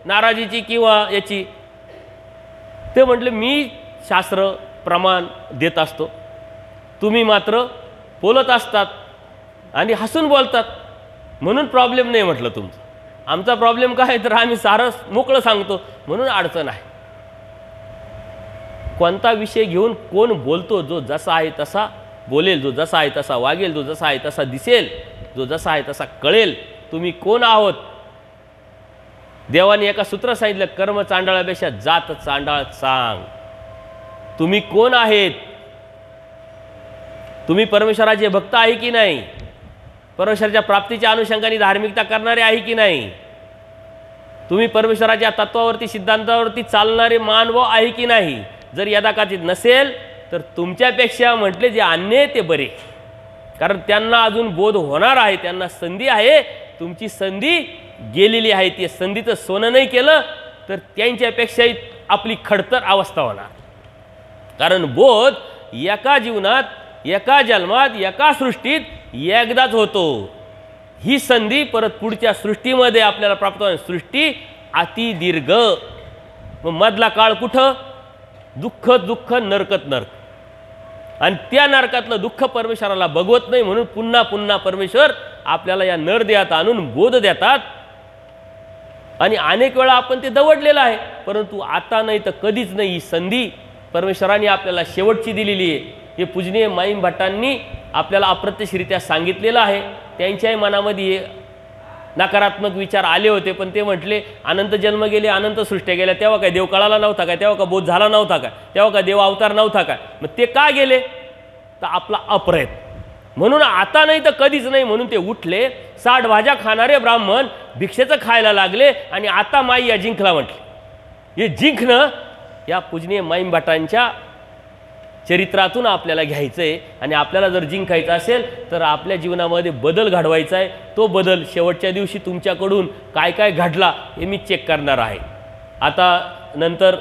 नाराजीची किंवा याची. ते म्हटले मी शास्त्र प्रमाण देत असतो, तुम्ही मात्र बोलत असतात आणि हसून बोलतात, म्हणून प्रॉब्लेम नाही म्हटलं तुमचं. आमचा प्रॉब्लेम काय तर आम्ही सारं मोकळं सांगतो म्हणून अडचण आहे. कोणता विषय घेऊन कोण बोलतो, जो जसा आहे तसा बोलेल, जो जसा आहे तसा वागेल, जो जसा आहे तसा दिसेल, जो जसा आहे तसा कळेल तुम्ही कोण आहोत. देवाने एका सूत्र सांगितलं कर्म चांडाळापेक्षा जात चांडाळ चांग. तुम्ही कोण आहेत, तुम्ही परमेश्वराचे भक्त आहे की नाही, परमेश्वराच्या प्राप्तीच्या अनुषंगाने धार्मिकता करणारे आहे की नाही, तुम्ही परमेश्वराच्या तत्वावरती सिद्धांतावरती चालणारे मानव आहे की नाही. जर यदाकथित नसेल तर तुमच्यापेक्षा म्हटले जे अन्य ते बरे, कारण त्यांना अजून बोध होणार आहे, त्यांना संधी आहे. तुमची संधी गेलेली आहे. ती संधीचं सोनं नाही केलं तर त्यांच्यापेक्षाही आपली खडतर अवस्था होणार. कारण बोध एका जीवनात, एका जन्मात, एका सृष्टीत एकदाच होतो. ही संधी परत पुढच्या सृष्टीमध्ये आपल्याला प्राप्त होणार. सृष्टी अति दीर्घ. मग मधला काळ कुठं? दुःख दुःख, नरकत नरक. आणि त्या नरकातलं दुःख परमेश्वराला बघवत नाही, म्हणून पुन्हा पुन्हा परमेश्वर आपल्याला या नरदेहात आणून बोध देतात. आणि अनेक वेळा आपण ते दवडलेलं आहे, परंतु आता नाही तर कधीच नाही. ही संधी परमेश्वराने आपल्याला शेवटची दिलेली आहे. हे पूजनीय माईम भट्टांनी आपल्याला अप्रत्यक्षरित्या सांगितलेलं आहे. त्यांच्याही मनामध्ये नकारात्मक विचार आले होते, पण ते म्हटले अनंत जन्म गेले, अनंत सृष्ट्या गेल्या, तेव्हा काय देव कळाला नव्हता काय, तेव्हा का बोध झाला नव्हता काय, तेव्हा का देव अवतार नव्हता काय. मग ते का गेले? तर आपला अप्रयत्न. म्हणून आता नाही तर कधीच नाही म्हणून ते उठले. 60 भाज्या खाणारे ब्राह्मण भिक्षेचं खायला लागले आणि आता माई या जिंकला म्हटले. हे जिंकणं या पूजनीय माईम भट्टांच्या चरित्रातून आपल्याला घ्यायचं आहे. आणि आपल्याला जर जिंकायचं असेल तर आपल्या जीवनामध्ये बदल घडवायचा आहे. तो बदल शेवटच्या दिवशी तुमच्याकडून काय काय घडला हे मी चेक करणार आहे. आता नंतर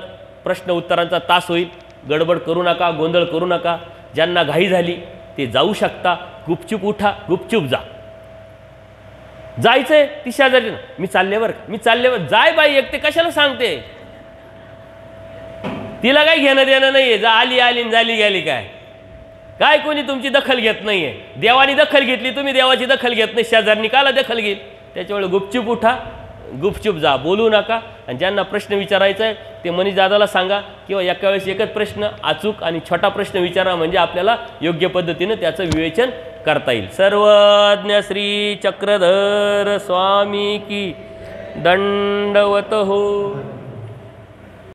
प्रश्न उत्तरांचा तास होईल. गडबड करू नका, गोंधळ करू नका. ज्यांना घाई झाली ते जाऊ शकता. गुपचूप उठा, गुपचूप जा. जायचंय ती शेजारी, मी चालल्यावर, मी चालल्यावर. जाय बाई, एकटे कशाला सांगते? तिला काही घेणं देणं नाहीये. जा, आली आली झाली गेली. काय काय कोणी तुमची दखल घेत नाहीये. देवानी दखल घेतली, तुम्ही देवाची दखल घेत नाही. शेजारनी काला दखल घेईल? त्याच्यामुळे गुपचूप उठा, गुपचूप जा, बोलू नका. आणि ज्यांना प्रश्न विचारायचा आहे ते मनीष दादाला सांगा, किंवा एका वेळेस एकच प्रश्न अचूक आणि छोटा प्रश्न विचारा, म्हणजे आपल्याला योग्य पद्धतीने त्याचं विवेचन करता येईल. सर्वज्ञ श्री चक्रधर स्वामी की दंडवत हो.